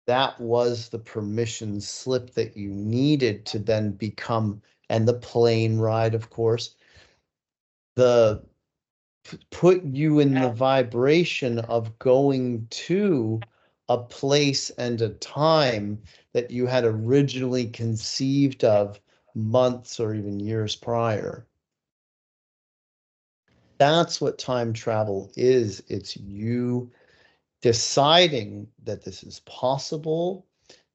C: that was the permission slip that you needed to then become, and the plane ride, of course, the put you in the vibration of going to a place and a time that you had originally conceived of months or even years prior. That's what time travel is. It's you deciding that this is possible,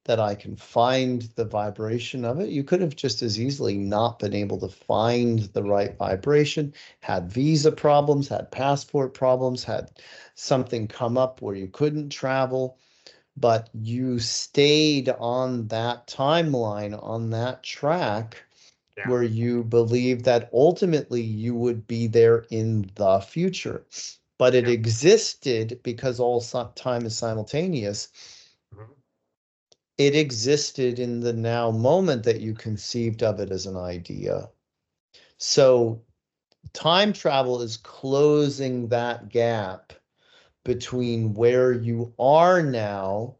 C: that I can find the vibration of it. You could have just as easily not been able to find the right vibration, had visa problems, had passport problems, had something come up where you couldn't travel, but you stayed on that timeline, on that track
B: yeah.
C: where you believe that ultimately you would be there in the future. But it
B: Yeah.
C: existed because all time is simultaneous.
B: Mhm.
C: It existed in the now moment that you conceived of it as an idea. So time travel is closing that gap between where you are now,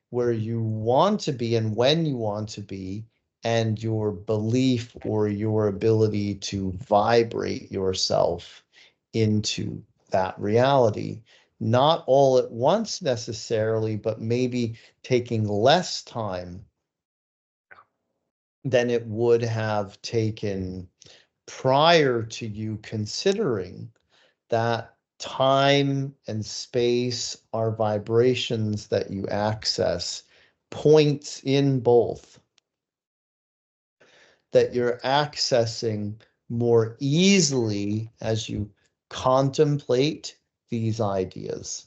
C: where you want to be, and when you want to be, and your belief or your ability to vibrate yourself into that reality. Not all at once necessarily, but maybe taking less time than it would have taken prior to you considering that time and space are vibrations that you access, points in both that you're accessing more easily as you contemplate these ideas.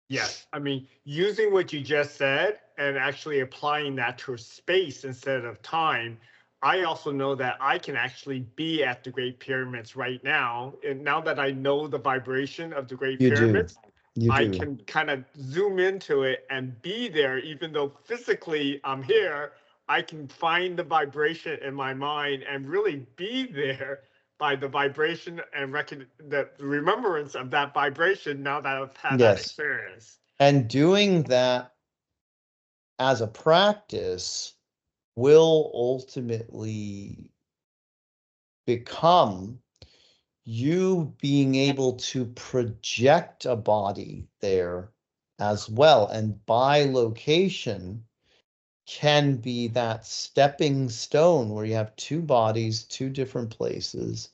B: Yes, I mean, using what you just said and actually applying that to space instead of time, I also know that I can actually be at the Great Pyramids right now. And now that I know the vibration of the Great
C: You do.
B: Pyramids,
C: You
B: I
C: do.
B: can kind of zoom into it and be there, even though physically I'm here. I can find the vibration in my mind and really be there by the vibration and the remembrance of that vibration now that I've had that
C: Yes.
B: experience.
C: And doing that as a practice will ultimately become you being able to project a body there as well. And by location can be that stepping stone where you have two bodies, two different places.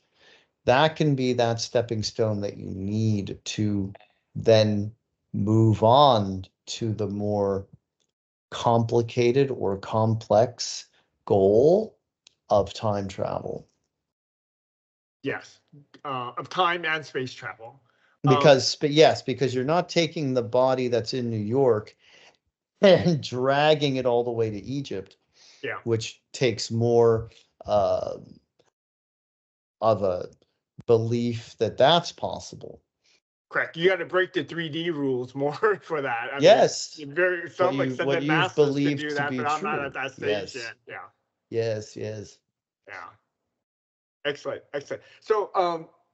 C: That can be that stepping stone that you need to then move on to the more complicated or complex goal of time travel.
B: Yes, of time and space travel.
C: Because you're not taking the body that's in New York and dragging it all the way to Egypt,
B: Yeah,
C: which takes more uh, of a belief that that's possible.
B: correct. You got to break the 3D rules more for that. I mean,
C: Yes,
B: some
C: what
B: ascended
C: you've
B: masters could
C: believed
B: do
C: to
B: that,
C: be
B: but I'm not
C: true.
B: at that stage
C: Yes,
B: yet. Yeah,
C: yes.
B: yeah. Excellent, excellent. So,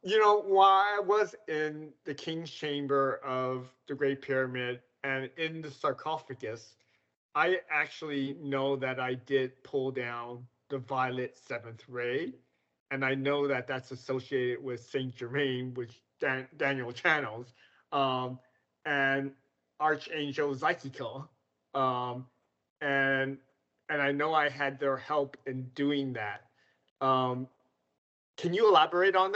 B: while I was in the king's chamber of the Great Pyramid and in the sarcophagus, I actually know that I did pull down the violet seventh ray, and I know that that's associated with Saint Germain, which Daniel channels, um, and Archangel Psychical, um, and and I know I had their help in doing that. Um, can you elaborate on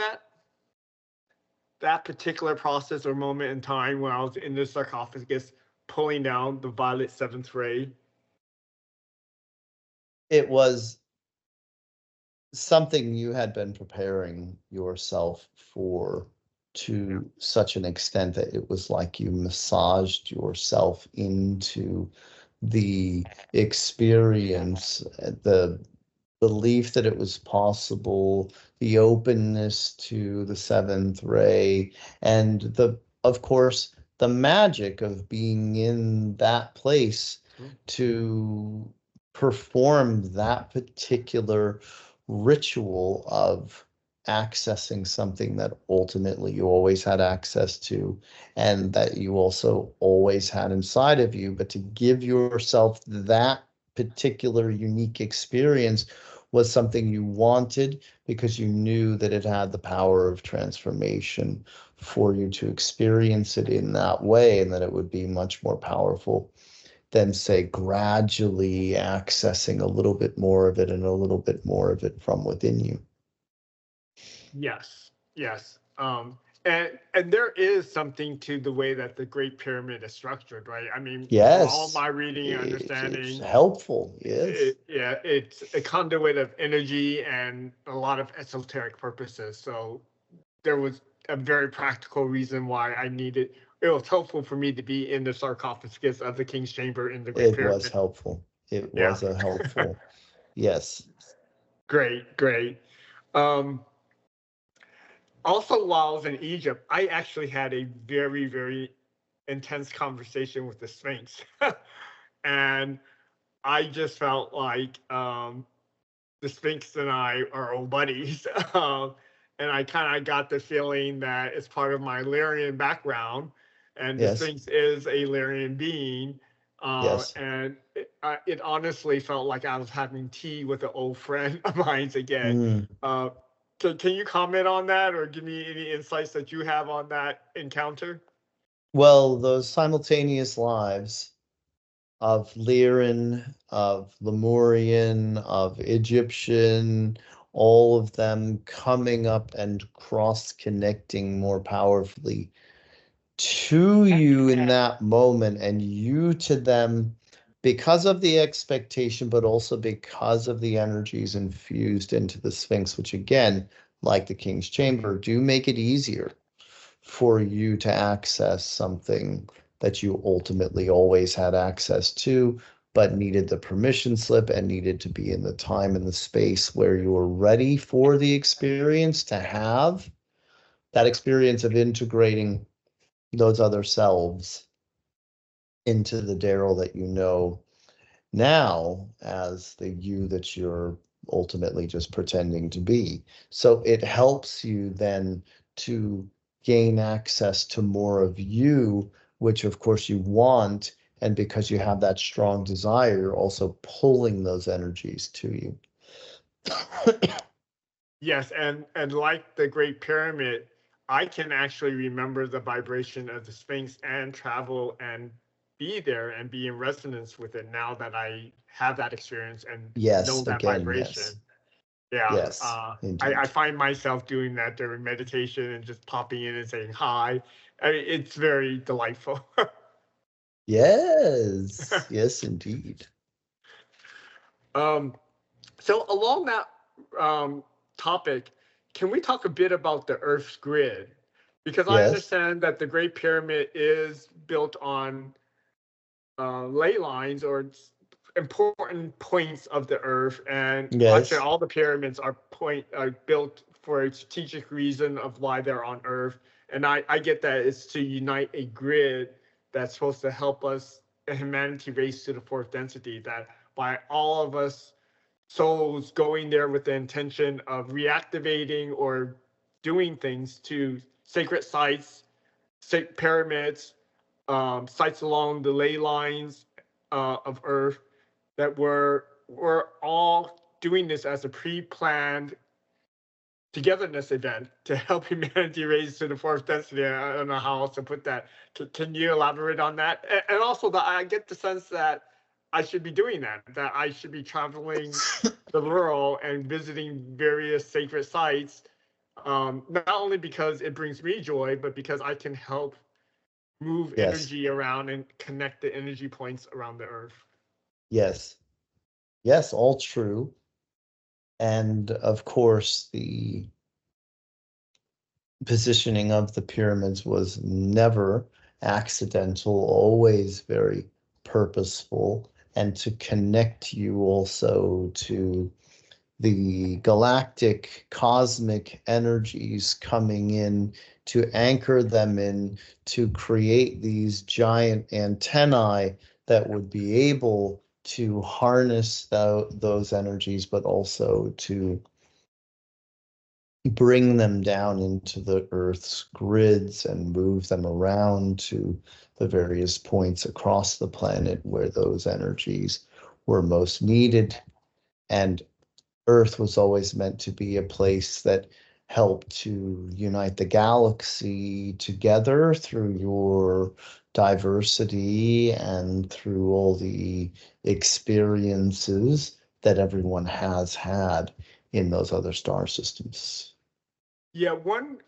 B: that particular process or moment in time when I was in the sarcophagus pulling down the violet seventh ray?
C: It was something you had been preparing yourself for to such an extent that it was like you massaged yourself into the experience, the belief that it was possible, the openness to the seventh ray, and of course, the magic of being in that place to perform that particular ritual of accessing something that ultimately you always had access to and that you also always had inside of you, but to give yourself that particular unique experience was something you wanted because you knew that it had the power of transformation for you to experience it in that way, and that it would be much more powerful than, say, gradually accessing a little bit more of it and a little bit more of it from within you.
B: Yes, yes. And there is something to the way that the Great Pyramid is structured, right? I mean, from all
C: Yes,
B: my reading and
C: it's
B: understanding,
C: helpful. Yes.
B: it's a conduit of energy and a lot of esoteric purposes. So there was a very practical reason why I needed. It was helpful for me to be in the sarcophagus of the King's Chamber in the Great
C: It was
B: Pyramid.
C: helpful. It
B: Yeah.
C: was a helpful. Yes.
B: Great, great. Um, Also, while I was in Egypt, I actually had a very, very intense conversation with the Sphinx. And I just felt like the Sphinx and I are old buddies. And I kind of got the feeling that it's part of my Lyrian background, and the
C: Yes.
B: Sphinx is a Lyrian being.
C: Yes.
B: And it honestly felt like I was having tea with an old friend of mine again.
C: Mm.
B: Uh, can you comment on that or give me any insights that you have on that encounter?
C: Well, those simultaneous lives of Lyran, of Lemurian, of Egyptian, all of them coming up and cross-connecting more powerfully to you in that moment, and you to them, because of the expectation, but also because of the energies infused into the Sphinx, which again, like the King's Chamber, do make it easier for you to access something that you ultimately always had access to, but needed the permission slip and needed to be in the time and the space where you were ready for the experience to have that experience of integrating those other selves into the Daryl that you know now as the you that you're ultimately just pretending to be. So it helps you then to gain access to more of you, which of course you want. And because you have that strong desire, you're also pulling those energies to you.
B: Yes, and like the Great Pyramid, I can actually remember the vibration of the Sphinx and travel and be there and be in resonance with it now that I have that experience and know
C: Yes,
B: that
C: again,
B: vibration.
C: yes.
B: Yeah,
C: Yes,
B: I
C: indeed.
B: find myself doing that during meditation and just popping in and saying hi. I mean, it's very delightful.
C: Yes, yes, indeed.
B: um, so along that topic, can we talk a bit about the Earth's grid? Because I
C: Yes,
B: understand that the Great Pyramid is built on ley lines or important points of the Earth, and actually
C: yes,
B: all the pyramids are built for a strategic reason of why they're on Earth. And I get that it's to unite a grid that's supposed to help us, humanity, race to the fourth density. That by all of us souls going there with the intention of reactivating or doing things to sacred sites, pyramids, sites along the ley lines of Earth, that we're all doing this as a pre-planned togetherness event to help humanity raise to the fourth density. I don't know how else to put that. Can you elaborate on that? And also that I get the sense that I should be doing that, that I should be traveling the world and visiting various sacred sites, not only because it brings me joy, but because I can help move
C: yes,
B: energy around and connect the energy points around the earth.
C: yes, yes, all true. And of course, the positioning of the pyramids was never accidental, always very purposeful, and to connect you also to the galactic cosmic energies coming in, to anchor them in, to create these giant antennae that would be able to harness those energies, but also to bring them down into the Earth's grids and move them around to the various points across the planet where those energies were most needed. And Earth was always meant to be a place that helped to unite the galaxy together through your diversity and through all the experiences that everyone has had in those other star systems.
B: Yeah, one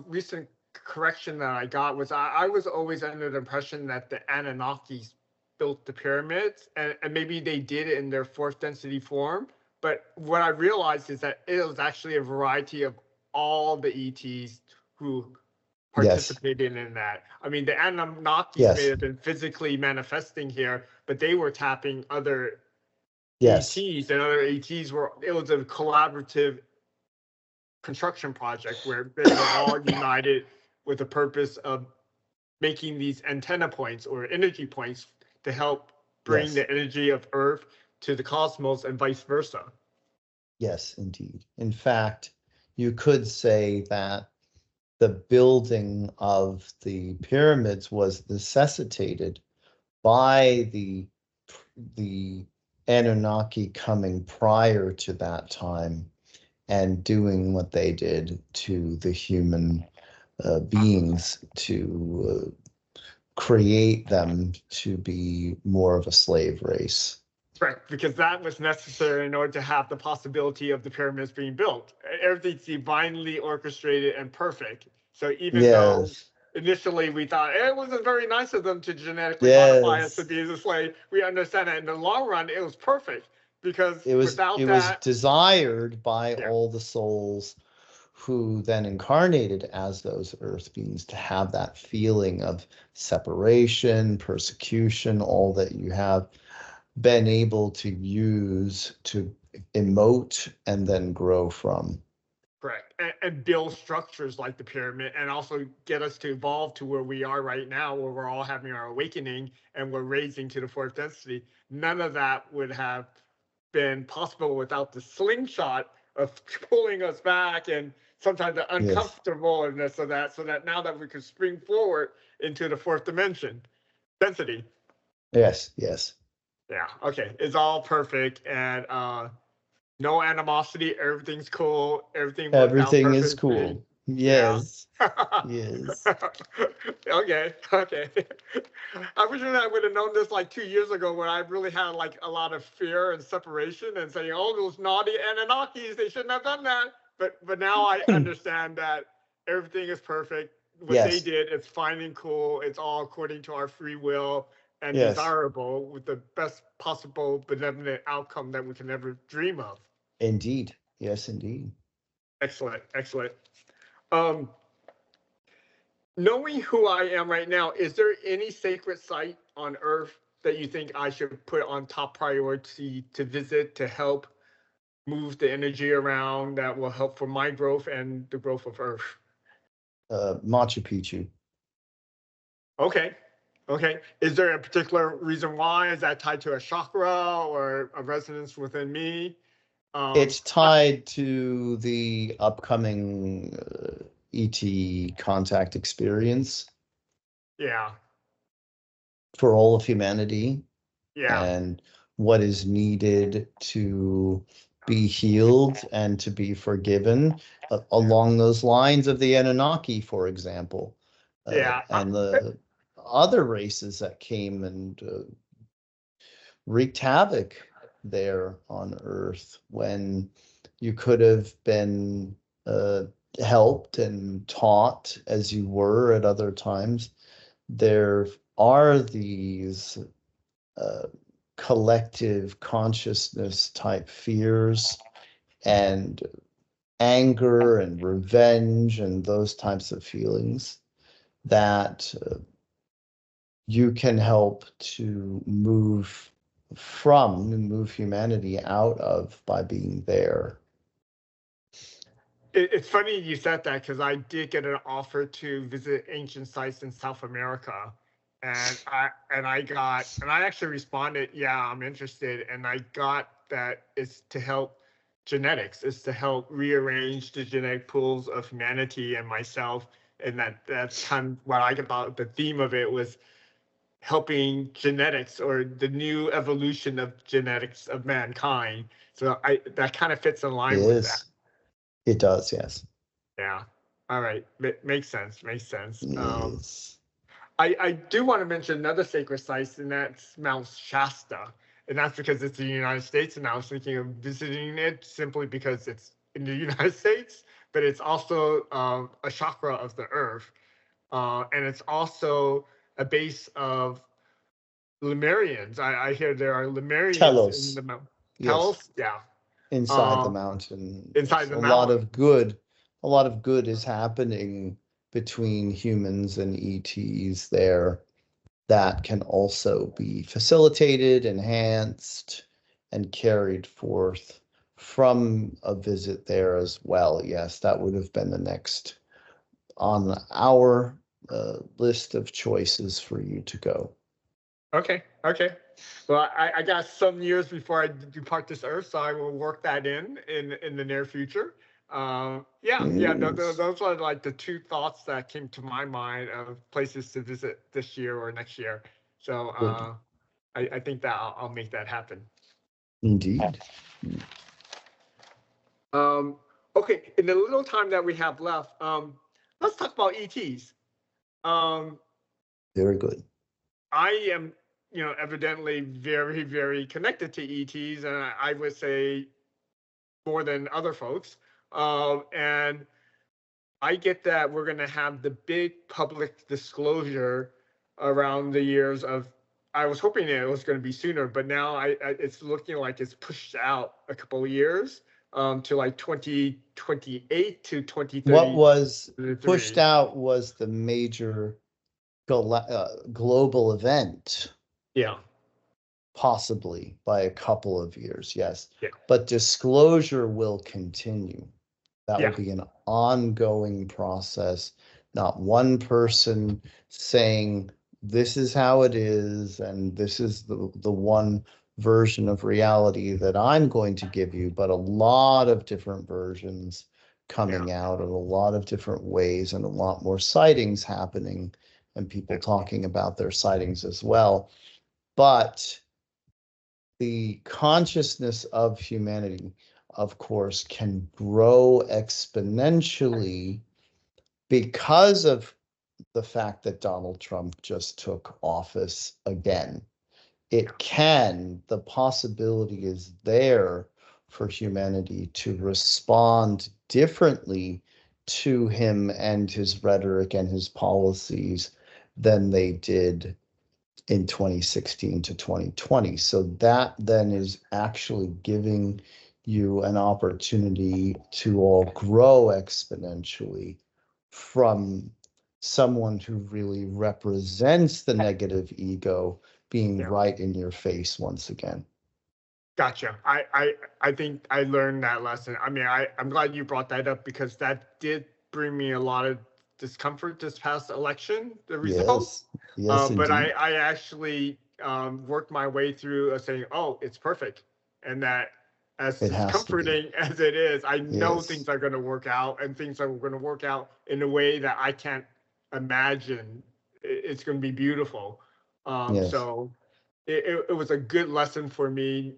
B: recent correction that I got was I was always under the impression that the Anunnakis built the pyramids, and maybe they did it in their fourth density form. But what I realized is that it was actually a variety of all the ETs who
C: Yes,
B: participated in that. I mean, the Anunnakis may
C: yes,
B: have been physically manifesting here, but they were tapping other
C: yes,
B: ETs, and other ETs were, it was a collaborative construction project where they were all united with the purpose of making these antenna points or energy points to help bring
C: yes,
B: the energy of Earth to the cosmos and vice versa.
C: yes, indeed. In fact, you could say that the building of the pyramids was necessitated by the Anunnaki coming prior to that time and doing what they did to the human beings to create them to be more of a slave race.
B: Correct, because that was necessary in order to have the possibility of the pyramids being built. Everything's divinely orchestrated and perfect. So even though
C: Yes.
B: initially we thought it wasn't very nice of them to genetically modify us to
C: Yes.
B: be this way, we understand that in the long run it was perfect because
C: It
B: without
C: was
B: that,
C: desired by
B: yeah,
C: all the souls who then incarnated as those earth beings to have that feeling of separation, persecution, all that you have been able to use to emote and then grow from.
B: correct, and build structures like the pyramid, and also get us to evolve to where we are right now, where we're all having our awakening and we're raising to the fourth density. None of that would have been possible without the slingshot of pulling us back and sometimes the
C: Yes.
B: uncomfortableness of that, so that now that we can spring forward into the fourth dimension density.
C: Yes. Yes.
B: Yeah, okay, it's all perfect, and no animosity, everything's cool, everything worked out
C: Everything is
B: perfectly.
C: cool.
B: Yeah.
C: Yes. Yes.
B: Okay, okay. I wish I would have known this like 2 years ago, when I really had like a lot of fear and separation and saying, "Oh, those naughty Anunnakis, they shouldn't have done that." But now I understand that everything is perfect. What they
C: Yes.
B: did is fine and cool. It's all according to our free will and
C: Yes.
B: desirable, with the best possible benevolent outcome that we can ever dream of.
C: Indeed. Yes, indeed.
B: Excellent, excellent. Um, Knowing who I am right now, is there any sacred site on Earth that you think I should put on top priority to visit, to help move the energy around, that will help for my growth and the growth of Earth?
C: Machu Picchu.
B: Okay. Okay. Is there a particular reason why? Is that tied to a chakra or a resonance within me? Um,
C: It's tied to the upcoming ET contact experience
B: yeah.
C: for all of humanity
B: Yeah.
C: and what is needed to be healed and to be forgiven, along those lines of the Anunnaki, for example,
B: Yeah.
C: and the other races that came and wreaked havoc there on Earth when you could have been helped and taught as you were at other times. There are these uh, collective consciousness type fears and anger and revenge and those types of feelings that you can help to move humanity out of by being there.
B: It's funny you said that, because I did get an offer to visit ancient sites in South America, and I actually responded, yeah, I'm interested, and I got that it's to help genetics, it's to help rearrange the genetic pools of humanity and myself, and that's kind of what I thought the theme of it was, helping genetics, or the new evolution of genetics of mankind. So I that kind of fits in line with that.
C: Is it does, yes.
B: Yeah. All right. Makes sense. Makes sense.
C: Yes.
B: I do want to mention another sacred site, and that's Mount Shasta. And that's because it's in the United States, and I was thinking of visiting it simply because it's in the United States, but it's also a chakra of the earth. And it's also a base of Lemurians. I hear there are Lemurians in
C: Telos,
B: the mountain.
C: yes.
B: Telos? Yeah.
C: Inside the
B: Um,
C: mountain.
B: Inside
C: Yes.
B: the mountain.
C: A lot of good is happening between humans and ETs there that can also be facilitated, enhanced, and carried forth from a visit there as well. Yes, that would have been the next on our list of choices for you to go.
B: Okay, okay. Well, I got some years before I depart this earth, so I will work that in the near future. Yeah, yeah.
C: Yes.
B: Those are like the two thoughts that came to my mind of places to visit this year or next year. So
C: Good.
B: I think that I'll make that happen.
C: Indeed.
B: Um, okay, in the little time that we have left, let's talk about ETs. Um,
C: Very good.
B: I am evidently very, very connected to ETs, and I would say more than other folks. And I get that we're going to have the big public disclosure around the years of. I was hoping it was going to be sooner, but now it's looking like it's pushed out a couple of years to like 2028 to 2030.
C: What was pushed out was the major global event.
B: Yeah.
C: Possibly by a couple of years, yes.
B: Yeah.
C: But disclosure will continue. That
B: Yeah.
C: will be an ongoing process, not one person saying this is how it is and this is the one version of reality that I'm going to give you, but a lot of different versions coming out in a lot of different ways and a lot more sightings happening and people talking about their sightings as well. But the consciousness of humanity, of course, can grow exponentially because of the fact that Donald Trump just took office again. It can, the possibility is there for humanity to respond differently to him and his rhetoric and his policies than they did in 2016 to 2020. So that then is actually giving you an opportunity to all grow exponentially from someone who really represents the negative ego being right in your face once again.
B: Gotcha. I think I learned that lesson. I mean, I'm glad you brought that up because that did bring me a lot of discomfort this past election, the results.
C: Yes,
B: but
C: indeed.
B: I actually worked my way through saying, oh, it's perfect. And that as discomforting as it is, I know things are going to work out and things are going to work out in a way that I can't imagine. It's going to be beautiful. So it was a good lesson for me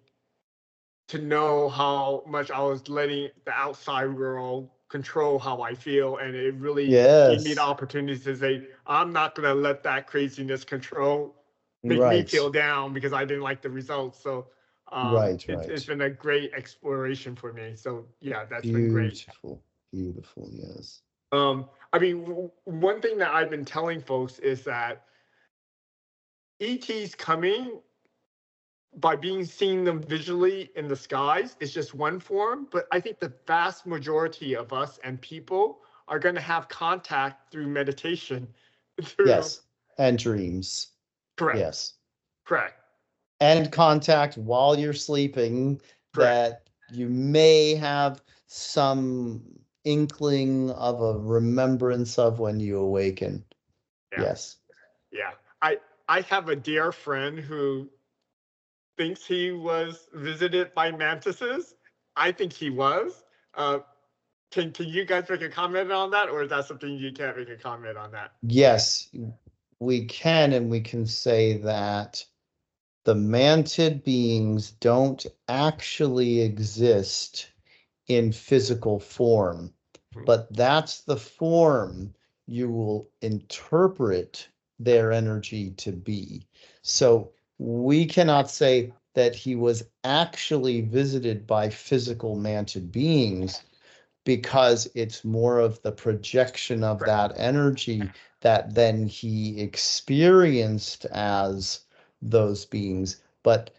B: to know how much I was letting the outside world control how I feel. And it really gave me the opportunity to say, I'm not going to let that craziness make me feel down because I didn't like the results. So it's been a great exploration for me. So yeah, that's been great.
C: Beautiful, yes.
B: I mean, one thing that I've been telling folks is that ET's coming by seeing them visually in the skies is just one form, but I think the vast majority of us and people are going to have contact through meditation.
C: And dreams.
B: Correct.
C: Yes.
B: Correct.
C: And contact while you're sleeping. That you may have some inkling of a remembrance of when you awaken. Yes.
B: Yeah. I have a dear friend who thinks he was visited by mantises. I think he was. Can you guys make a comment on that, or is that something you can't make a comment on that?
C: Yes, we can, and we can say that the mantid beings don't actually exist in physical form, but that's the form you will interpret their energy to be. So we cannot say that he was actually visited by physical mantid beings because it's more of the projection of that energy that then he experienced as those beings, but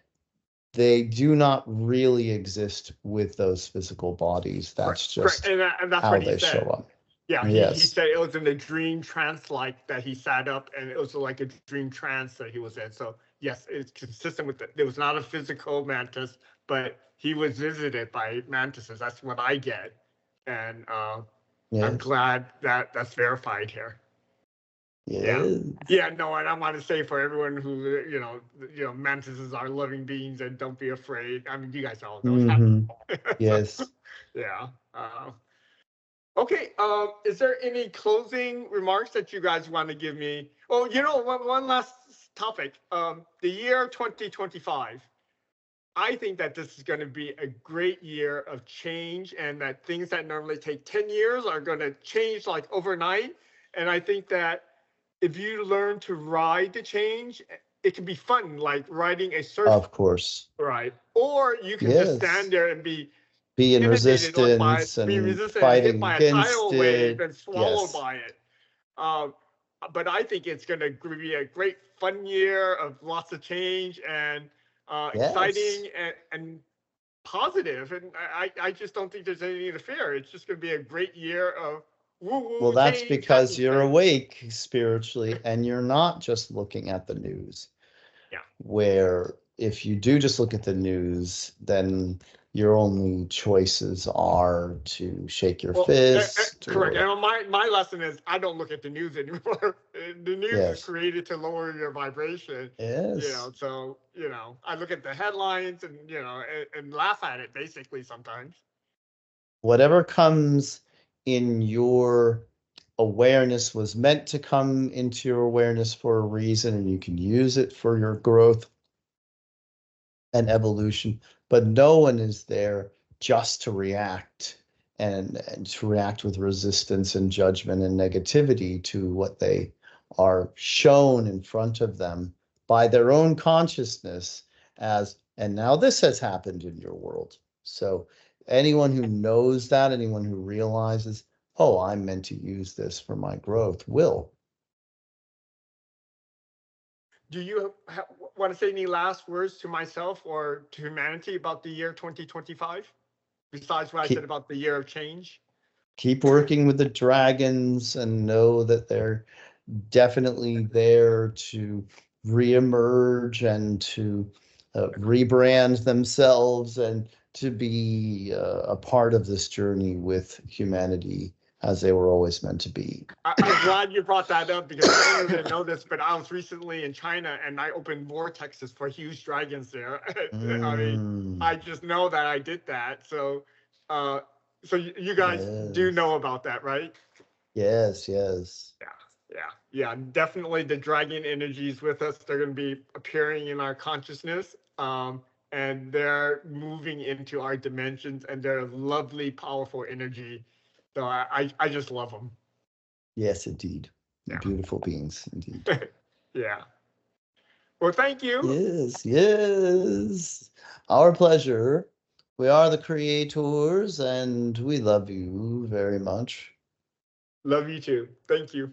C: they do not really exist with those physical bodies. That's just
B: and that's
C: how
B: what
C: they show up.
B: Yeah, he said it was in a dream trance-like that he sat up, and it was like a dream trance that he was in. So yes, it's consistent with it. It was not a physical mantis, but he was visited by mantises. That's what I get, and I'm glad that that's verified here. Yeah. No, and I want to say for everyone who mantises are living beings and don't be afraid. I mean, you guys all know that.
C: Yes.
B: Yeah. Okay. Is there any closing remarks that you guys want to give me? Oh, one last topic. The year 2025. I think that this is going to be a great year of change, and that things that normally take 10 years are going to change like overnight. And I think that if you learn to ride the change it can be fun, like riding a surf
C: Of course.
B: ride, or you can just stand
C: Yes.
B: there and be
C: Be in
B: inundated by,
C: resistance
B: be
C: and
B: resistant and hit
C: fighting
B: by a
C: against
B: tidal wave
C: it.
B: and swallowed
C: Yes.
B: by it. But I think it's going to be a great fun year of lots of change and
C: Yes.
B: exciting and positive. And I just don't think there's anything to fear. It's just going to be a great year of woo-woo
C: Well, that's
B: change,
C: because
B: happy
C: you're
B: change.
C: awake spiritually and you're not just looking at the news.
B: Yeah.
C: Where if you do just look at the news, then your only choices are to shake your fist.
B: Correct.
C: Or,
B: And my lesson is I don't look at the news anymore. The news is
C: yes.
B: created to lower your vibration.
C: Yes.
B: So, I look at the headlines and, and laugh at it basically sometimes.
C: Whatever comes in your awareness was meant to come into your awareness for a reason, and you can use it for your growth and evolution, but no one is there just to react and to react with resistance and judgment and negativity to what they are shown in front of them by their own consciousness as, and now this has happened in your world. So anyone who knows that, anyone who realizes, oh, I'm meant to use this for my growth, will.
B: Do you want to say any last words to myself or to humanity about the year 2025? Besides what I said about the year of change?
C: Keep working with the dragons and know that they're definitely there to reemerge and to rebrand themselves and to be a part of this journey with humanity as they were always meant to be.
B: I'm glad you brought that up because I don't even know this, but I was recently in China and I opened vortexes for huge dragons there. I mean, I just know that I did that. So, so you guys do know about that, right?
C: Yes, yes.
B: Yeah. Definitely the dragon energies with us. They're going to be appearing in our consciousness. And they're moving into our dimensions and they're lovely, powerful energy. So I just love them.
C: Yes, indeed.
B: Yeah.
C: Beautiful beings, indeed.
B: Yeah. Well, thank you.
C: Yes. Our pleasure. We are the creators and we love you very much.
B: Love you too. Thank you.